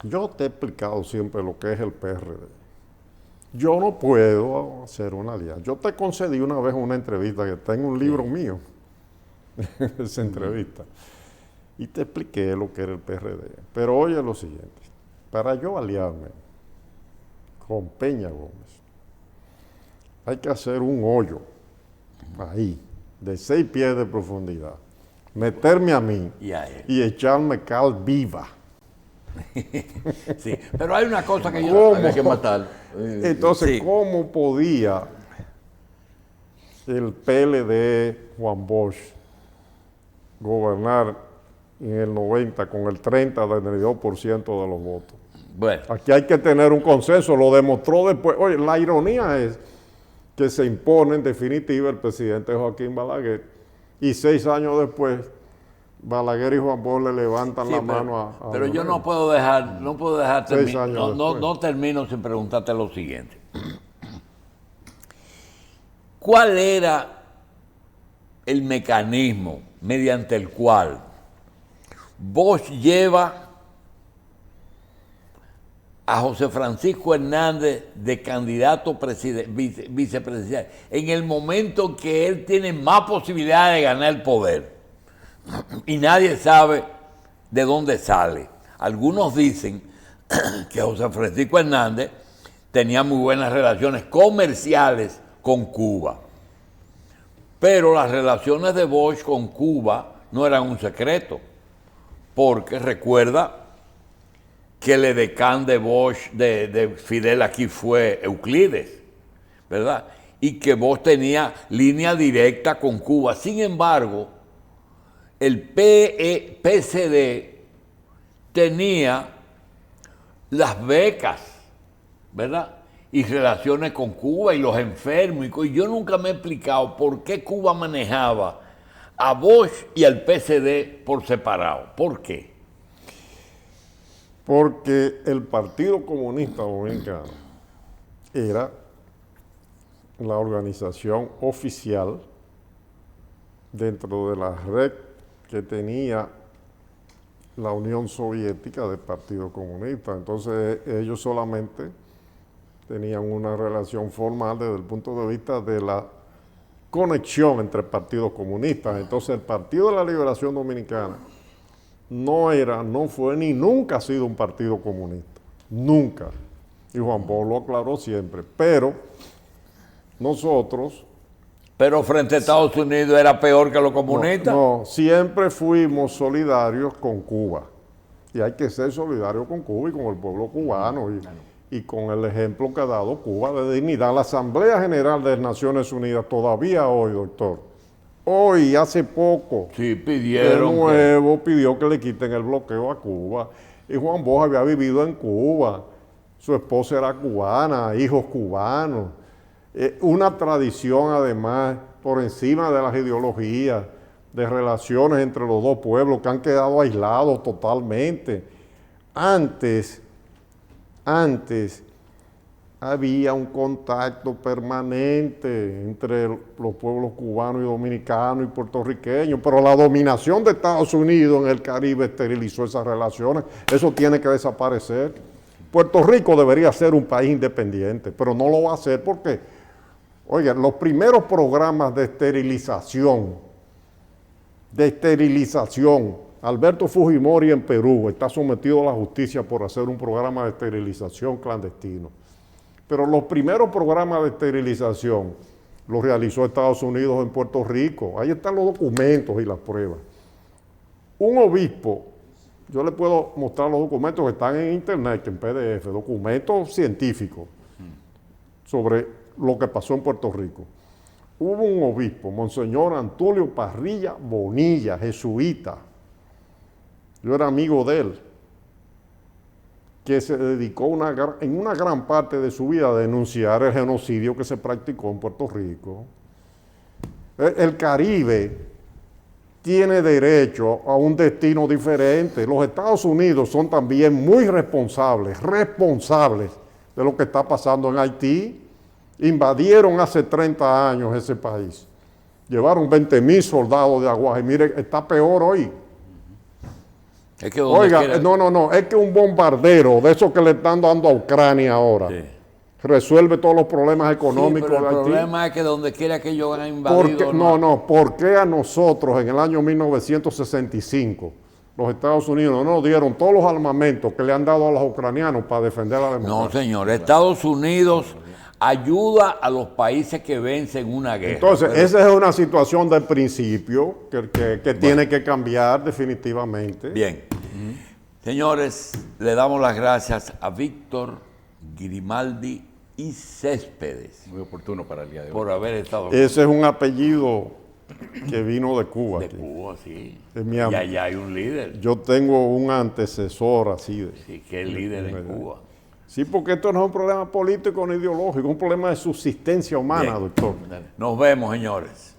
yo te he explicado siempre lo que es el PRD. Yo no puedo hacer una alianza. Yo te concedí una vez una entrevista que está en un libro mío, esa entrevista, y te expliqué lo que era el PRD. Pero oye lo siguiente, para yo aliarme con Peña Gómez, hay que hacer un hoyo ahí, de 6 pies de profundidad, meterme a mí y echarme cal viva. Sí, pero hay una cosa que yo hay que matar. Entonces, sí. ¿Cómo podía el PLD Juan Bosch gobernar en el 90 con el 32% de los votos? Bueno. Aquí hay que tener un consenso, lo demostró después. Oye, la ironía es que se impone en definitiva el presidente Joaquín Balaguer y 6 años después Balaguer y Juan Bosch le levantan la mano a pero yo no puedo dejar no termino sin preguntarte lo siguiente. ¿Cuál era el mecanismo mediante el cual Bosch lleva a José Francisco Hernández de candidato vicepresidencial en el momento que él tiene más posibilidades de ganar el poder? Y nadie sabe de dónde sale. Algunos dicen que José Francisco Hernández tenía muy buenas relaciones comerciales con Cuba, pero las relaciones de Bosch con Cuba no eran un secreto, porque recuerda que el edecán de Bosch, de Fidel aquí fue Euclides, ¿verdad? Y que Bosch tenía línea directa con Cuba. Sin embargo, el PCD tenía las becas, ¿verdad? Y relaciones con Cuba y los enfermos. Y yo nunca me he explicado por qué Cuba manejaba a Bosch y al PCD por separado. ¿Por qué? Porque el Partido Comunista Dominicano era la organización oficial dentro de la red que tenía la Unión Soviética del Partido Comunista. Entonces ellos solamente tenían una relación formal desde el punto de vista de la conexión entre partidos comunistas. Entonces el Partido de la Liberación Dominicana no fue ni nunca ha sido un partido comunista. Nunca. Y Juan Bosch lo aclaró siempre. Pero nosotros... Pero frente a Estados Unidos era peor que los comunistas. No, siempre fuimos solidarios con Cuba. Y hay que ser solidarios con Cuba y con el pueblo cubano y con el ejemplo que ha dado Cuba de dignidad. La Asamblea General de las Naciones Unidas todavía hoy, doctor, hoy, hace poco, sí, pidieron de nuevo pidió que le quiten el bloqueo a Cuba. Y Juan Bosch había vivido en Cuba, su esposa era cubana, hijos cubanos. Una tradición además por encima de las ideologías, de relaciones entre los dos pueblos que han quedado aislados totalmente. Antes había un contacto permanente entre los pueblos cubanos y dominicanos y puertorriqueños, pero la dominación de Estados Unidos en el Caribe esterilizó esas relaciones. Eso tiene que desaparecer. Puerto Rico debería ser un país independiente, pero no lo va a hacer porque, oigan, los primeros programas de esterilización de esterilización. Alberto Fujimori en Perú está sometido a la justicia por hacer un programa de esterilización clandestino. Pero los primeros programas de esterilización los realizó Estados Unidos en Puerto Rico. Ahí están los documentos y las pruebas. Un obispo, yo le puedo mostrar los documentos que están en internet, en PDF, documentos científicos sobre lo que pasó en Puerto Rico. Hubo un obispo, Monseñor Antulio Parrilla Bonilla, jesuita. Yo era amigo de él, que se dedicó en una gran parte de su vida a denunciar el genocidio que se practicó en Puerto Rico. El Caribe tiene derecho a un destino diferente. Los Estados Unidos son también muy responsables de lo que está pasando en Haití. Invadieron hace 30 años ese país. Llevaron 20,000 soldados de aguaje. Mire, está peor hoy. Es que Oiga, no, es que un bombardero de esos que le están dando a Ucrania ahora resuelve todos los problemas económicos sí, pero de Haití. El problema es que donde quiera que ellos han invadido... ¿Por qué a nosotros en el año 1965 los Estados Unidos no nos dieron todos los armamentos que le han dado a los ucranianos para defender la democracia? No, señor, Estados Unidos ayuda a los países que vencen una guerra. Entonces, esa es una situación del principio que tiene que cambiar definitivamente. Bien. Señores, le damos las gracias a Víctor Grimaldi y Céspedes. Muy oportuno para el día de hoy. Por haber estado aquí. Ese es un apellido que vino de Cuba. De aquí. Cuba, sí. Es mi Y allá hay un líder. Yo tengo un antecesor así. Sí, que es líder en Cuba. Sí, porque esto no es un problema político ni ideológico, es un problema de subsistencia humana, Bien. doctor. Nos vemos, señores.